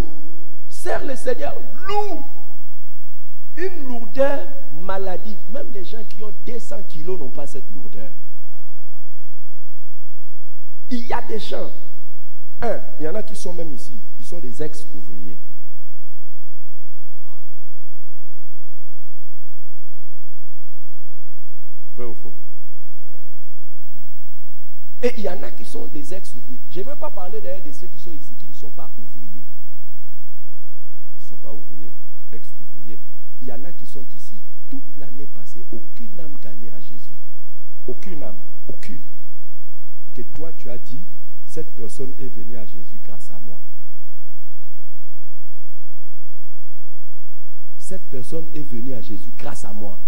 Sers le Seigneur, lourd. Une lourdeur maladive. Même les gens qui ont 200 kilos n'ont pas cette lourdeur. Il y a des gens, il y en a qui sont même ici, ils sont des ex-ouvriers. Vrai ou faux? Et il y en a qui sont des ex-ouvriers. Je ne veux pas parler d'ailleurs de ceux qui sont ici, qui ne sont pas ouvriers. Ils ne sont pas ouvriers, ex-ouvriers. Il y en a qui sont ici. Toute l'année passée, aucune âme gagnée à Jésus. Aucune âme. Aucune. Que toi, tu as dit, cette personne est venue à Jésus grâce à moi. Cette personne est venue à Jésus grâce à moi.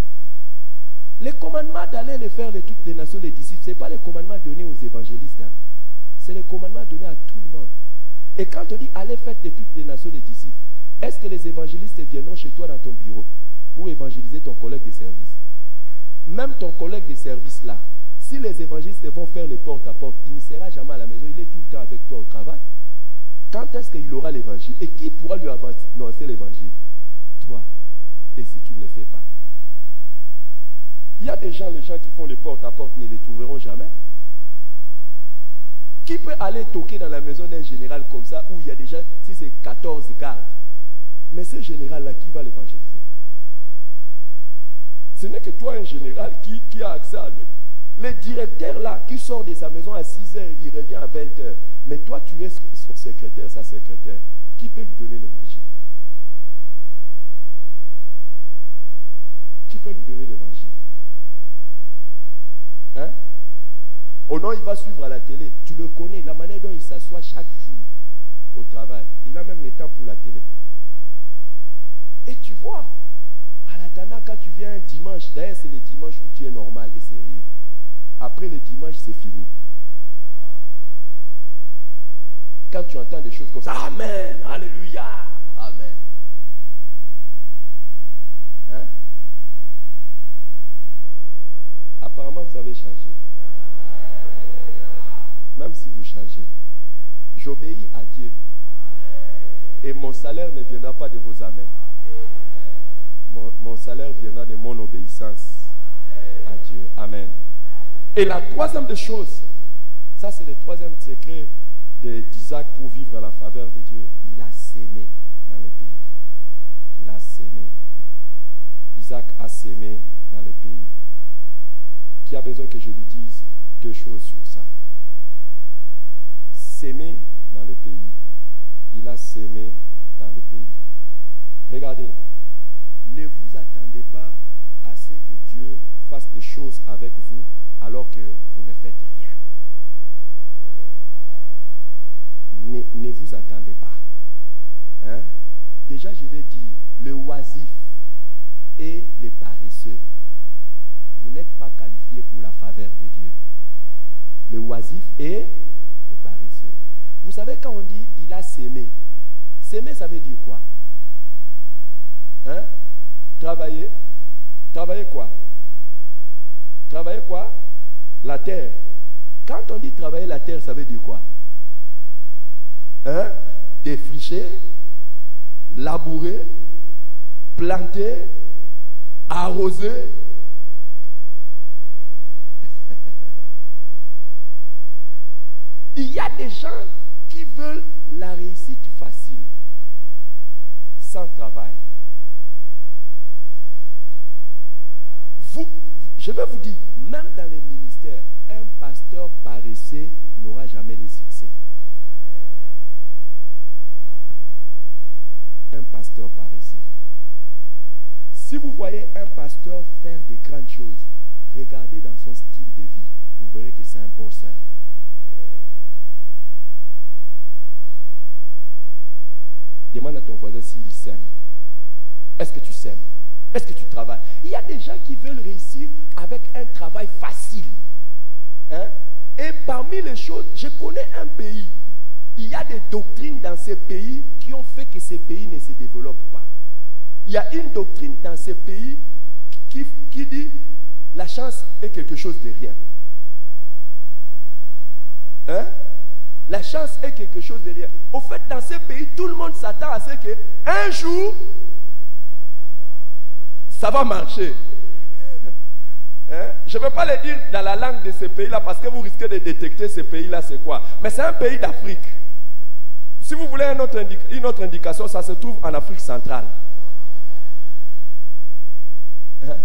Les commandements d'aller les faire de toutes les nations, les disciples, ce n'est pas les commandements donnés aux évangélistes. Hein. C'est les commandements donnés à tout le monde. Et quand on dit allez faire de toutes les nations, les disciples, est-ce que les évangélistes viendront chez toi dans ton bureau pour évangéliser ton collègue de service? Même ton collègue de service là, Si les évangélistes vont faire les porte-à-porte, il ne sera jamais à la maison, il est tout le temps avec toi au travail. Quand est-ce qu'il aura l'évangile? Et qui pourra lui annoncer l'évangile? Toi. Et si tu ne le fais pas. Il y a des gens, les gens qui font les porte-à-porte ne les trouveront jamais. Qui peut aller toquer dans la maison d'un général comme ça, où il y a déjà, si c'est 14 gardes, mais ce général-là, qui va l'évangéliser? Ce n'est que toi, un général, qui a accès à lui. Le directeur là, qui sort de sa maison à 6 h, il revient à 20 h. Mais toi, tu es son secrétaire, sa secrétaire. Qui peut lui donner l'évangile? Qui peut lui donner l'évangile? Hein? Oh non, il va suivre à la télé. Tu le connais, la manière dont il s'assoit chaque jour au travail. Il a même le temps pour la télé. Et tu vois, à la Tana, quand tu viens un dimanche, d'ailleurs c'est le dimanche où tu es normal et sérieux. Après le dimanche, c'est fini. Quand tu entends des choses comme ça, Amen, Alléluia, Amen. Hein? Apparemment, vous avez changé. Même si vous changez, j'obéis à Dieu. Et mon salaire ne viendra pas de vos amens. Mon salaire viendra de mon obéissance à Dieu. Amen. Et la troisième des choses, ça c'est le troisième secret d'Isaac pour vivre à la faveur de Dieu. Il a sémé dans les pays. Il a sémé. Isaac a sémé dans les pays. Qui a besoin que je lui dise deux choses sur ça? Sémé dans les pays. Il a sémé dans les pays. Regardez, ne vous attendez pas à ce que Dieu fasse des choses avec vous alors que vous ne faites rien. Ne vous attendez pas. Hein? Déjà, je vais dire, le oisif et les paresseux, vous n'êtes pas qualifiés pour la faveur de Dieu. Le oisif et les paresseux. Vous savez, quand on dit il a sémé, sémé, ça veut dire quoi? Hein? Travailler. Travailler quoi? Travailler quoi? La terre. Quand on dit travailler la terre, ça veut dire quoi? Hein? Défricher, labourer, planter, arroser. Il y a des gens qui veulent la réussite facile, sans travail. Je vais vous dire, même dans les ministères, un pasteur paresseux n'aura jamais de succès. Un pasteur paresseux. Si vous voyez un pasteur faire de grandes choses, regardez dans son style de vie, vous verrez que c'est un bosseur. Demande à ton voisin s'il sème. Est-ce que tu sèmes? Est-ce que tu travailles? Il y a des gens qui veulent réussir avec un travail facile. Hein? Et parmi les choses, je connais un pays. Il y a des doctrines dans ces pays qui ont fait que ces pays ne se développent pas. Il y a une doctrine dans ces pays qui dit la chance est quelque chose de rien. Hein? La chance est quelque chose de rien. Au fait, dans ces pays, tout le monde s'attend à ce que un jour, ça va marcher. Hein? Je ne vais pas le dire dans la langue de ces pays-là parce que vous risquez de détecter ces pays-là, c'est quoi. Mais c'est un pays d'Afrique. Si vous voulez une autre indication, ça se trouve en Afrique centrale. Hein?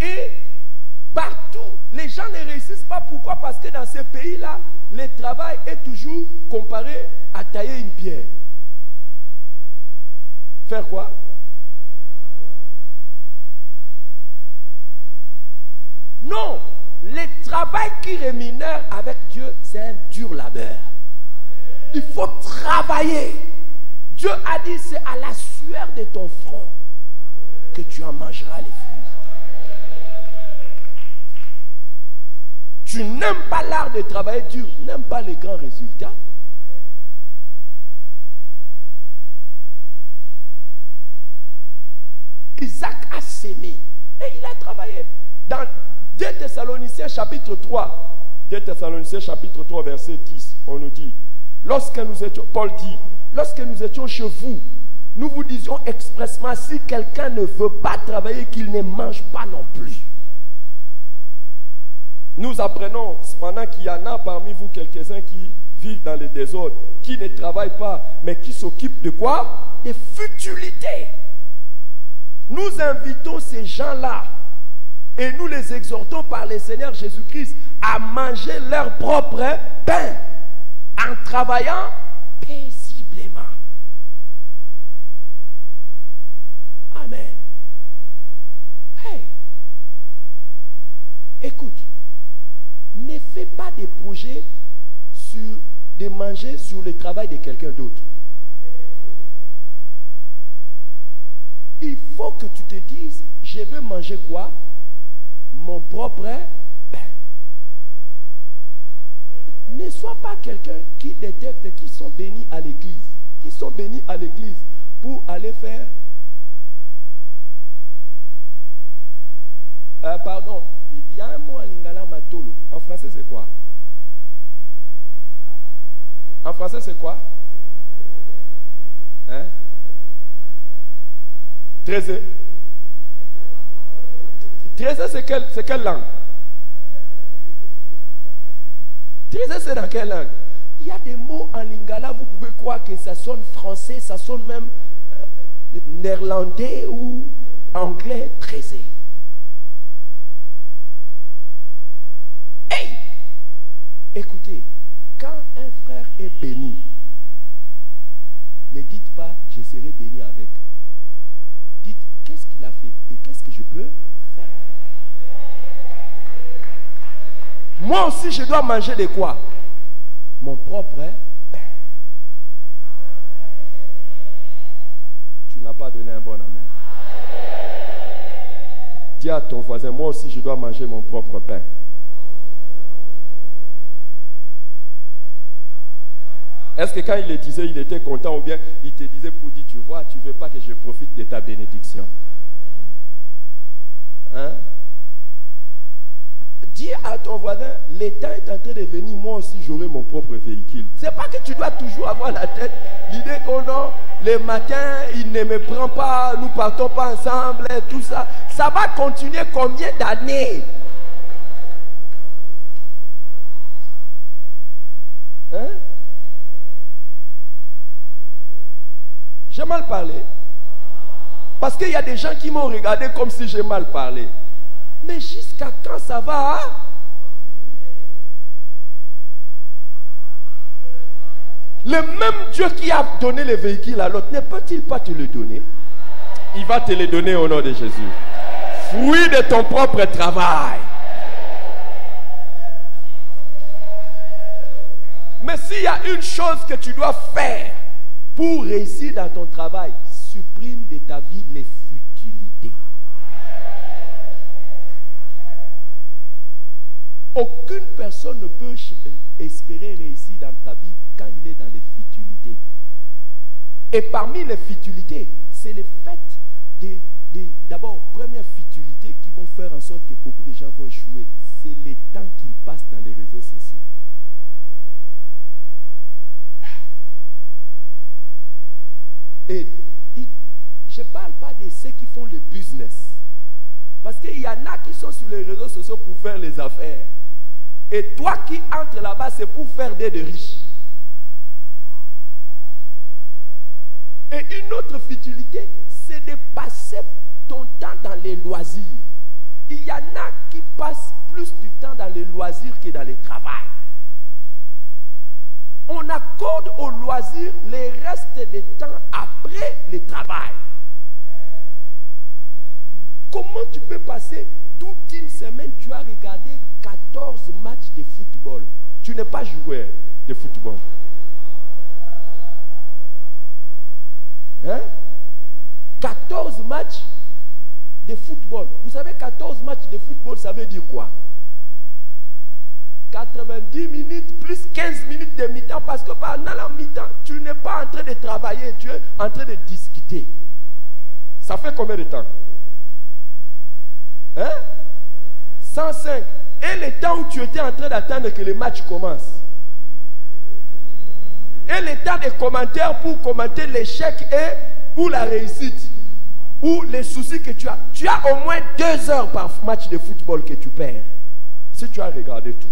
Et partout, les gens ne réussissent pas. Pourquoi? Parce que dans ces pays-là, le travail est toujours comparé à tailler une pierre. Faire quoi? Non, le travail qui rémunère avec Dieu, c'est un dur labeur. Il faut travailler. Dieu a dit, c'est à la sueur de ton front que tu en mangeras les fruits. Tu n'aimes pas l'art de travailler dur, n'aimes pas les grands résultats. Isaac a sémé et il a travaillé. Dans 2 Thessaloniciens chapitre 3, 2 Thessaloniciens chapitre 3 verset 10, on nous dit, lorsque nous étions, Paul dit, lorsque nous étions chez vous, nous vous disions expressement, si quelqu'un ne veut pas travailler, qu'il ne mange pas non plus. Nous apprenons cependant qu'il y en a parmi vous quelques-uns qui vivent dans le désordre, qui ne travaillent pas, mais qui s'occupent de quoi? Des futilités. Nous invitons ces gens-là et nous les exhortons par le Seigneur Jésus-Christ à manger leur propre pain en travaillant paisiblement. Amen. Hey, écoute, ne fais pas des projets de manger sur le travail de quelqu'un d'autre. Il faut que tu te dises, je vais manger quoi? Mon propre pain. Ne sois pas quelqu'un qui détecte qui sont bénis à l'église. Qui sont bénis à l'église pour aller faire... pardon, il y a un mot à lingala matolo. En français, c'est quoi? En français, c'est quoi? Hein? 13. 13, c'est quelle langue? 13, c'est dans quelle langue? Il y a des mots en lingala, vous pouvez croire que ça sonne français, ça sonne même néerlandais ou anglais. 13. Hey! Écoutez, quand un frère est béni, ne dites pas je serai béni avec. Dites qu'est-ce qu'il a fait et qu'est-ce que je peux faire. Moi aussi je dois manger de quoi? Mon propre pain. Tu n'as pas donné un bon amen. Dis à ton voisin, moi aussi je dois manger mon propre pain. Est-ce que quand il le disait, il était content ou bien il te disait pour dire, tu vois, tu ne veux pas que je profite de ta bénédiction? Hein? Dis à ton voisin, l'État est en train de venir, moi aussi j'aurai mon propre véhicule. C'est pas que tu dois toujours avoir la tête, l'idée qu'on a, le matin, il ne me prend pas, nous partons pas ensemble, tout ça. Ça va continuer combien d'années? Hein? J'ai mal parlé. Parce qu'il y a des gens qui m'ont regardé comme si j'ai mal parlé. Mais jusqu'à quand ça va? Hein? Le même Dieu qui a donné le véhicule à l'autre, ne peut-il pas te le donner? Il va te le donner au nom de Jésus. Fruit de ton propre travail. Mais s'il y a une chose que tu dois faire pour réussir dans ton travail, supprime de ta vie les futilités. Aucune personne ne peut espérer réussir dans ta vie quand il est dans les futilités. Et parmi les futilités, c'est le fait d'abord, première futilité qui vont faire en sorte que beaucoup de gens vont échouer, c'est le temps qu'ils passent dans les réseaux sociaux. Et je ne parle pas de ceux qui font le business. Parce qu'il y en a qui sont sur les réseaux sociaux pour faire les affaires. Et toi qui entres là-bas, c'est pour faire des riches. Et une autre futilité, c'est de passer ton temps dans les loisirs. Il y en a qui passent plus du temps dans les loisirs que dans le travail. On accorde au loisir les restes de temps après le travail. Comment tu peux passer toute une semaine, tu as regardé 14 matchs de football. Tu n'es pas joueur de football. Hein? 14 matchs de football. Vous savez, 14 matchs de football, ça veut dire quoi? 90 minutes plus 15 minutes de mi-temps, parce que pendant la mi-temps, tu n'es pas en train de travailler, tu es en train de discuter. Ça fait combien de temps? Hein? 105. Et le temps où tu étais en train d'attendre que le match commence. Et le temps des commentaires pour commenter l'échec et ou la réussite. Ou les soucis que tu as. Tu as au moins 2 heures par match de football que tu perds. Si tu as regardé tout.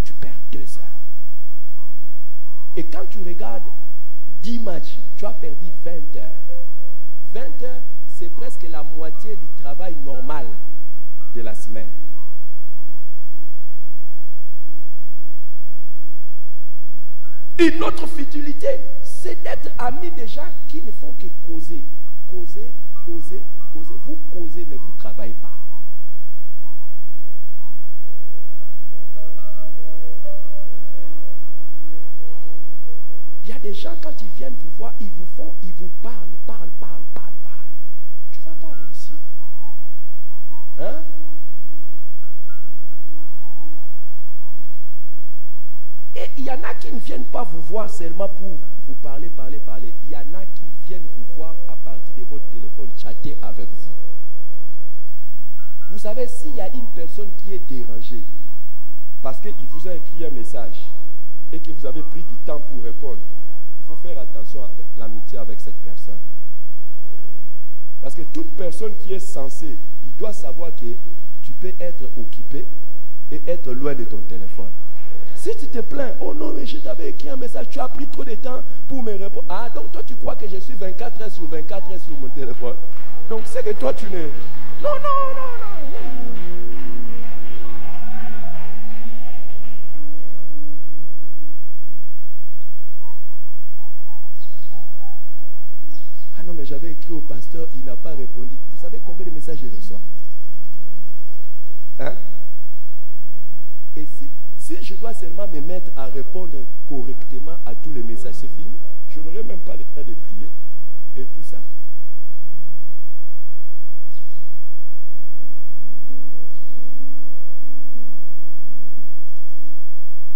Tu perds 2 heures. Et quand tu regardes 10 matchs, tu as perdu 20 heures. 20 heures, c'est presque la moitié du travail normal de la semaine. Une autre futilité, c'est d'être ami des gens qui ne font que causer. Causer, causer, causer. Vous causez, mais vous ne travaillez pas. Il y a des gens, quand ils viennent vous voir, ils vous parlent. Tu ne vas pas réussir. Hein? Et il y en a qui ne viennent pas vous voir seulement pour vous parler. Il y en a qui viennent vous voir à partir de votre téléphone, chatter avec vous. Vous savez, s'il y a une personne qui est dérangée, parce qu'il vous a écrit un message, et que vous avez pris du temps pour répondre, il faut faire attention avec l'amitié avec cette personne. Parce que toute personne qui est censée, il doit savoir que tu peux être occupé et être loin de ton téléphone. Si tu te plains, oh non, mais je t'avais écrit un message, tu as pris trop de temps pour me répondre. Ah, donc toi tu crois que je suis 24 heures sur 24 heures sur mon téléphone. Donc c'est que toi tu n'es... Non. Ah non, mais j'avais écrit au pasteur, il n'a pas répondu. Vous savez combien de messages je reçois? Hein? Et si je dois seulement me mettre à répondre correctement à tous les messages, c'est fini. Je n'aurai même pas le temps de prier et tout ça.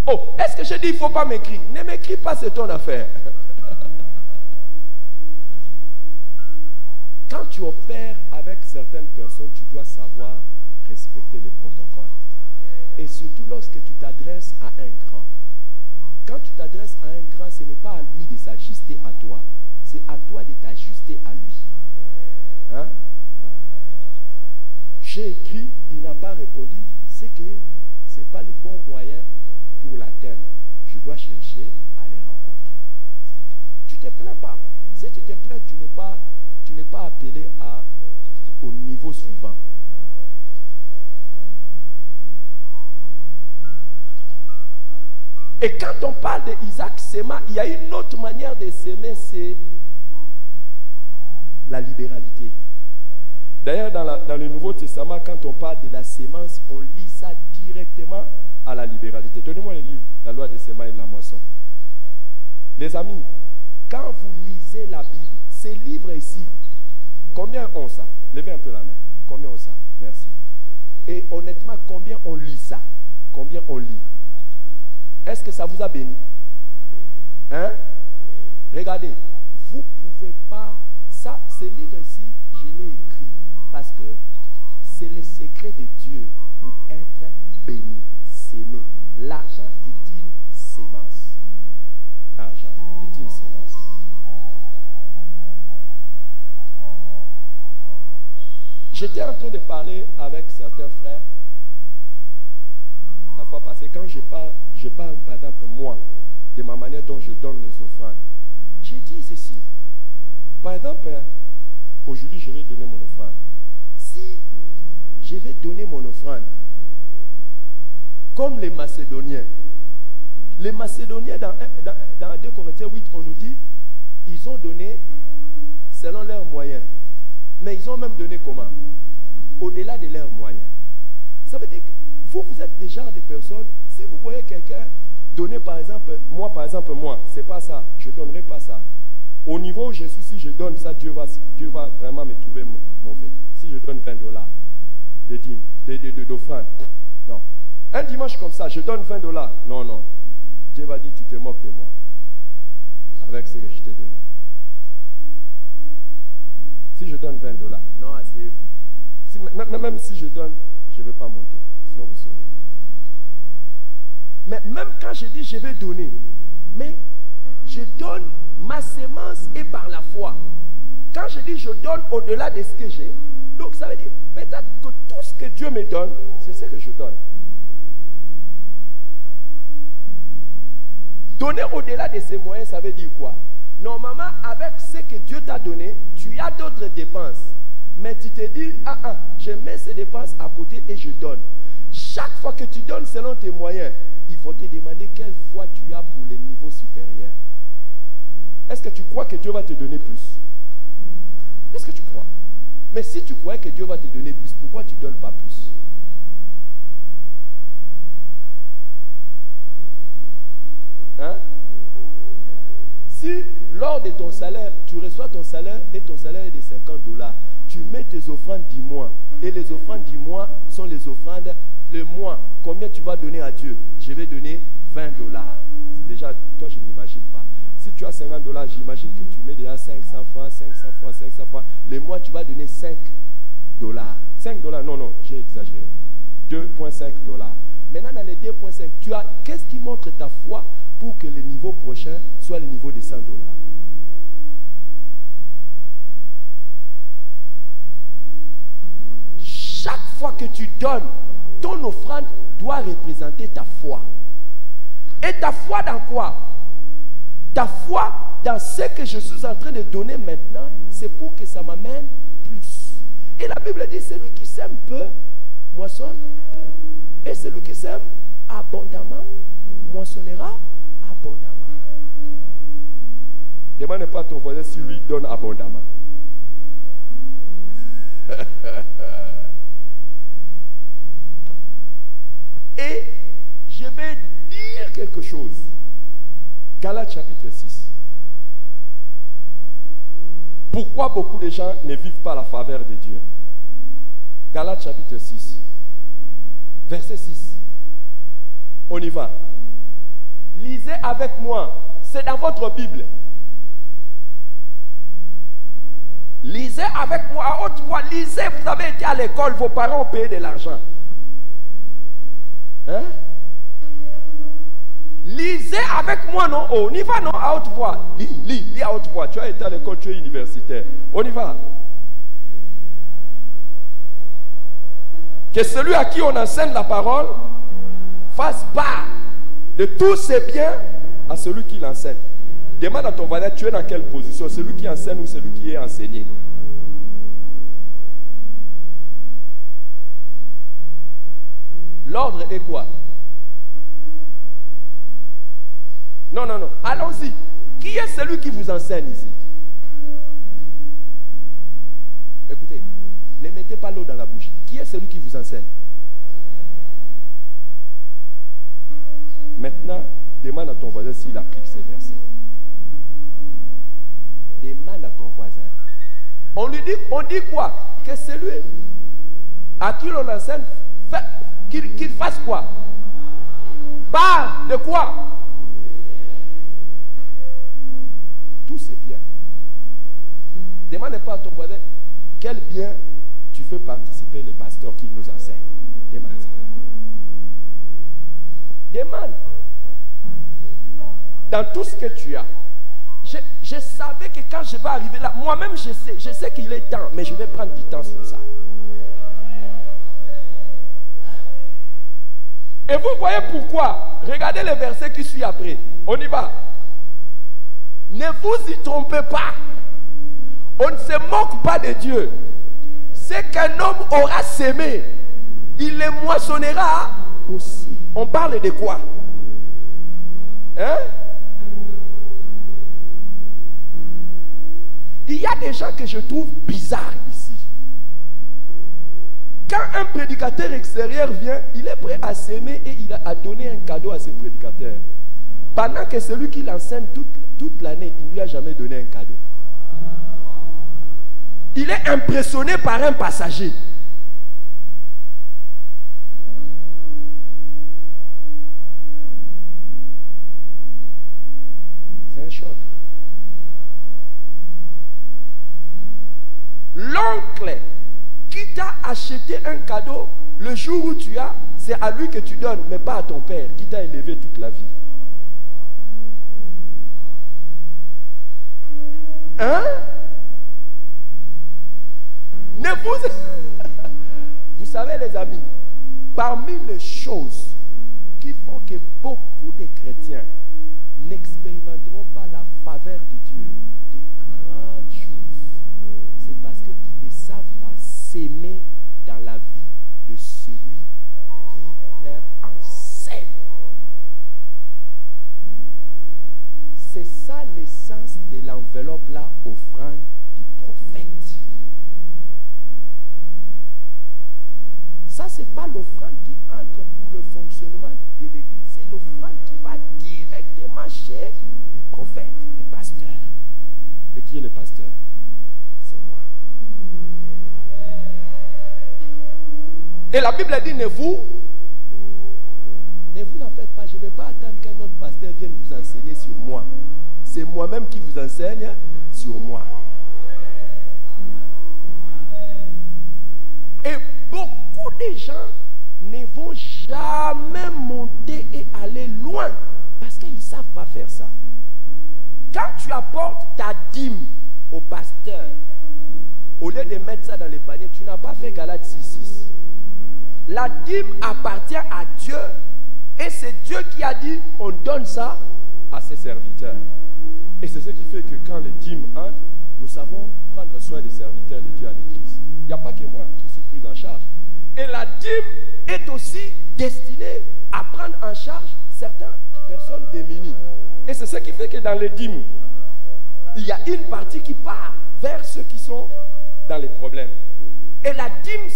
Oh, est-ce que je dis il ne faut pas m'écrire? Ne m'écris pas, c'est ton affaire. Quand tu opères avec certaines personnes, tu dois savoir respecter les protocoles. Et surtout lorsque tu t'adresses à un grand. Quand tu t'adresses à un grand, ce n'est pas à lui de s'ajuster à toi. C'est à toi de t'ajuster à lui. Hein? J'ai écrit, il n'a pas répondu. C'est que ce n'est pas le bon moyen pour l'atteindre. Je dois chercher à les rencontrer. Tu ne te plains pas. Si tu te plains, tu n'es pas appelé au niveau suivant. Et quand on parle d'Isaac s'aimant, il y a une autre manière de s'aimer, c'est la libéralité. D'ailleurs, dans le Nouveau Testament, quand on parle de la sémence, on lit ça directement à la libéralité. Donnez-moi le livre, la loi des semences et de la moisson. Les amis, quand vous lisez la Bible, ces livres ici, combien ont ça? Levez un peu la main. Combien ont ça? Merci. Et honnêtement, combien on lit ça? Combien on lit? Est-ce que ça vous a béni? Hein? Regardez, vous ne pouvez pas... Ça, ce livre ici, je l'ai écrit parce que c'est le secret de Dieu pour être béni, s'aimer. L'argent est une sémence. L'argent est une sémence. J'étais en train de parler avec certains frères la fois passée. Quand je parle par exemple moi, de ma manière dont je donne les offrandes. J'ai dit ceci. Par exemple, aujourd'hui je vais donner mon offrande. Si je vais donner mon offrande, comme les Macédoniens dans 2 Corinthiens 8, on nous dit, ils ont donné selon leurs moyens. Mais ils ont même donné comment? Au-delà de leurs moyens. Ça veut dire que vous êtes des genres de personnes, si vous voyez quelqu'un donner par exemple, moi, c'est pas ça, je ne donnerai pas ça. Au niveau où je suis, si je donne ça, Dieu va vraiment me trouver mauvais. Si je donne 20 dollars de dîmes, d'offrande, non. Un dimanche comme ça, je donne 20 dollars, non. Dieu va dire, tu te moques de moi. avec ce que je t'ai donné. Si je donne 20 $, non, asseyez-vous. Même si je donne, je ne vais pas monter. Sinon, vous saurez. Mais même quand je dis je vais donner, mais je donne ma sémence et par la foi. Quand je dis je donne au-delà de ce que j'ai, donc ça veut dire peut-être que tout ce que Dieu me donne, c'est ce que je donne. Donner au-delà de ses moyens, ça veut dire quoi? Normalement, avec ce que Dieu t'a donné, tu as d'autres dépenses. Mais tu te dis, je mets ces dépenses à côté et je donne. Chaque fois que tu donnes selon tes moyens, il faut te demander quelle foi tu as pour les niveaux supérieurs. Est-ce que tu crois que Dieu va te donner plus? Est-ce que tu crois? Mais si tu crois que Dieu va te donner plus, pourquoi tu ne donnes pas plus? Hein? Si lors de ton salaire, tu reçois ton salaire et ton salaire est de 50 $, tu mets tes offrandes du mois. Et les offrandes du mois sont les offrandes le mois. Combien tu vas donner à Dieu? Je vais donner 20 $. Déjà, toi, je n'imagine pas. Si tu as 50 $, j'imagine que tu mets déjà 500 francs, 500 francs, 500 francs. Le mois, tu vas donner 5 $. 5 $, non, j'ai exagéré. 2,5 $. Maintenant, dans les 2,5, tu as, qu'est-ce qui montre ta foi pour que le niveau prochain soit le niveau de 100 $? Chaque fois que tu donnes, ton offrande doit représenter ta foi. Et ta foi dans quoi? Ta foi dans ce que je suis en train de donner maintenant, c'est pour que ça m'amène plus. Et la Bible dit, celui qui sème peu, moissonne peu. Et celui qui sème abondamment, moissonnera abondamment. Demande pas à ton voisin si lui donne abondamment. Et je vais dire quelque chose. Galates chapitre 6. Pourquoi beaucoup de gens ne vivent pas la faveur de Dieu? Galates chapitre 6. Verset 6. On y va. Lisez avec moi. C'est dans votre Bible. Lisez avec moi à haute voix. Lisez, vous avez été à l'école, vos parents ont payé de l'argent. Hein? Lisez avec moi, non? On y va, non? À haute voix. Lis à haute voix. Tu as été à l'école, tu es universitaire. On y va. Que celui à qui on enseigne la parole fasse part de tous ses biens à celui qui l'enseigne. Demande à ton voisin, tu es dans quelle position? Celui qui enseigne ou celui qui est enseigné? L'ordre est quoi? Non. Allons-y. Qui est celui qui vous enseigne ici? Écoutez, ne mettez pas l'eau dans la bouche. Qui est celui qui vous enseigne? Maintenant, demande à ton voisin s'il applique ces versets. Demande à ton voisin. On dit quoi? Que celui à qui l'on enseigne, qu'il fasse quoi? Part de quoi? Tout c'est bien. Demande pas à ton voisin quel bien tu fais participer les pasteurs qui nous enseignent. Demande. Demande. Dans tout ce que tu as. Je savais que quand je vais arriver là, moi-même je sais qu'il est temps, mais je vais prendre du temps sur ça. Et vous voyez pourquoi? Regardez le verset qui suit après. On y va. Ne vous y trompez pas. On ne se moque pas de Dieu. Ce qu'un homme aura sémé, il le moissonnera aussi. On parle de quoi? Hein? Il y a des gens que je trouve bizarres ici. Quand un prédicateur extérieur vient, il est prêt à s'aimer et il a donné un cadeau à ce prédicateur. Pendant que celui qui l'enseigne toute l'année, il ne lui a jamais donné un cadeau. Il est impressionné par un passager. C'est un choc. t'a acheté un cadeau, le jour où tu as, c'est à lui que tu donnes, mais pas à ton père qui t'a élevé toute la vie. Hein? Ne vous... Vous savez les amis, parmi les choses qui font que beaucoup de chrétiens n'expérimenteront pas la faveur de Dieu, des grandes choses, c'est parce qu'ils ne savent pas s'aimer dans la vie de celui qui leur enseigne. C'est ça l'essence de l'enveloppe là, offrande du prophète. Ça, ce n'est pas l'offrande qui entre pour le fonctionnement de l'église, c'est l'offrande qui va directement chez les prophètes, les pasteurs. Et qui est le pasteur? C'est moi. Et la Bible dit, ne vous en faites pas, je ne vais pas attendre qu'un autre pasteur vienne vous enseigner sur moi. C'est moi-même qui vous enseigne sur moi. Et beaucoup de gens ne vont jamais monter et aller loin parce qu'ils ne savent pas faire ça. Quand tu apportes ta dîme au pasteur, au lieu de mettre ça dans les paniers, tu n'as pas fait Galates 6:6. La dîme appartient à Dieu et c'est Dieu qui a dit on donne ça à ses serviteurs. Et c'est ce qui fait que quand les dîmes entrent, nous savons prendre soin des serviteurs de Dieu à l'église. Il n'y a pas que moi qui suis pris en charge. Et la dîme est aussi destinée à prendre en charge certaines personnes démunies. Et c'est ce qui fait que dans les dîmes, il y a une partie qui part vers ceux qui sont dans les problèmes. Et la dîme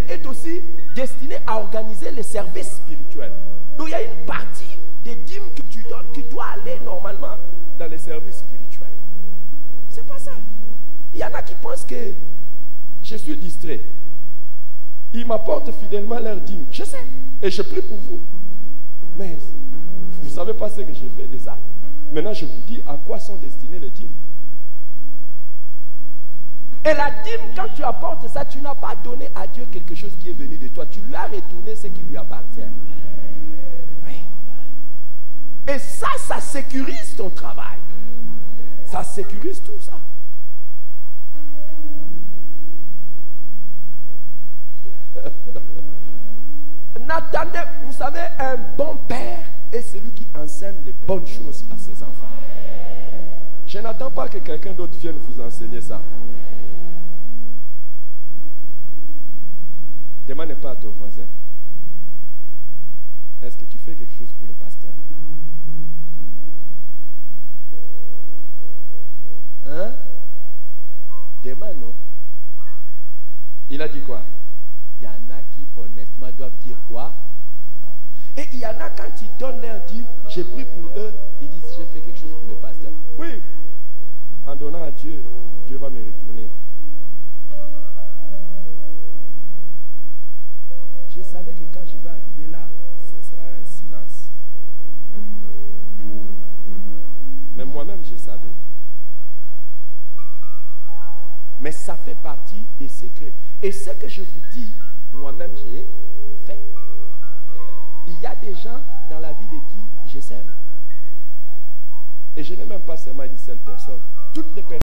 est aussi destinée à organiser les services spirituels. Donc il y a une partie des dîmes que tu donnes qui doit aller normalement dans les services spirituels. C'est pas ça. Il y en a qui pensent que je suis distrait. Ils m'apportent fidèlement leur dîme. Je sais. Et je prie pour vous. Mais vous ne savez pas ce que j'ai fait de ça. Maintenant, je vous dis à quoi sont destinées les dîmes. Et la dîme, quand tu apportes ça, tu n'as pas donné à Dieu quelque chose qui est venu de toi. Tu lui as retourné ce qui lui appartient. Oui. Et ça sécurise ton travail. Ça sécurise tout ça. N'attendez, vous savez, un bon père est celui qui enseigne les bonnes choses à ses enfants. Je n'attends pas que quelqu'un d'autre vienne vous enseigner ça. Demande pas à ton voisin. Est-ce que tu fais quelque chose pour le pasteur? Hein? Demande, non? Il a dit quoi? Il y en a qui honnêtement doivent dire quoi? Non. Et il y en a quand ils donnent leur dîme, j'ai pris pour eux, ils disent j'ai fait quelque chose pour le pasteur. Oui, en donnant à Dieu, Dieu va me retourner. Je savais que quand je vais arriver là, ce sera un silence. Mais moi-même, je savais. Mais ça fait partie des secrets. Et ce que je vous dis, moi-même, je le fais. Il y a des gens dans la vie de qui je sème. Et je n'ai même pas seulement une seule personne. Toutes les personnes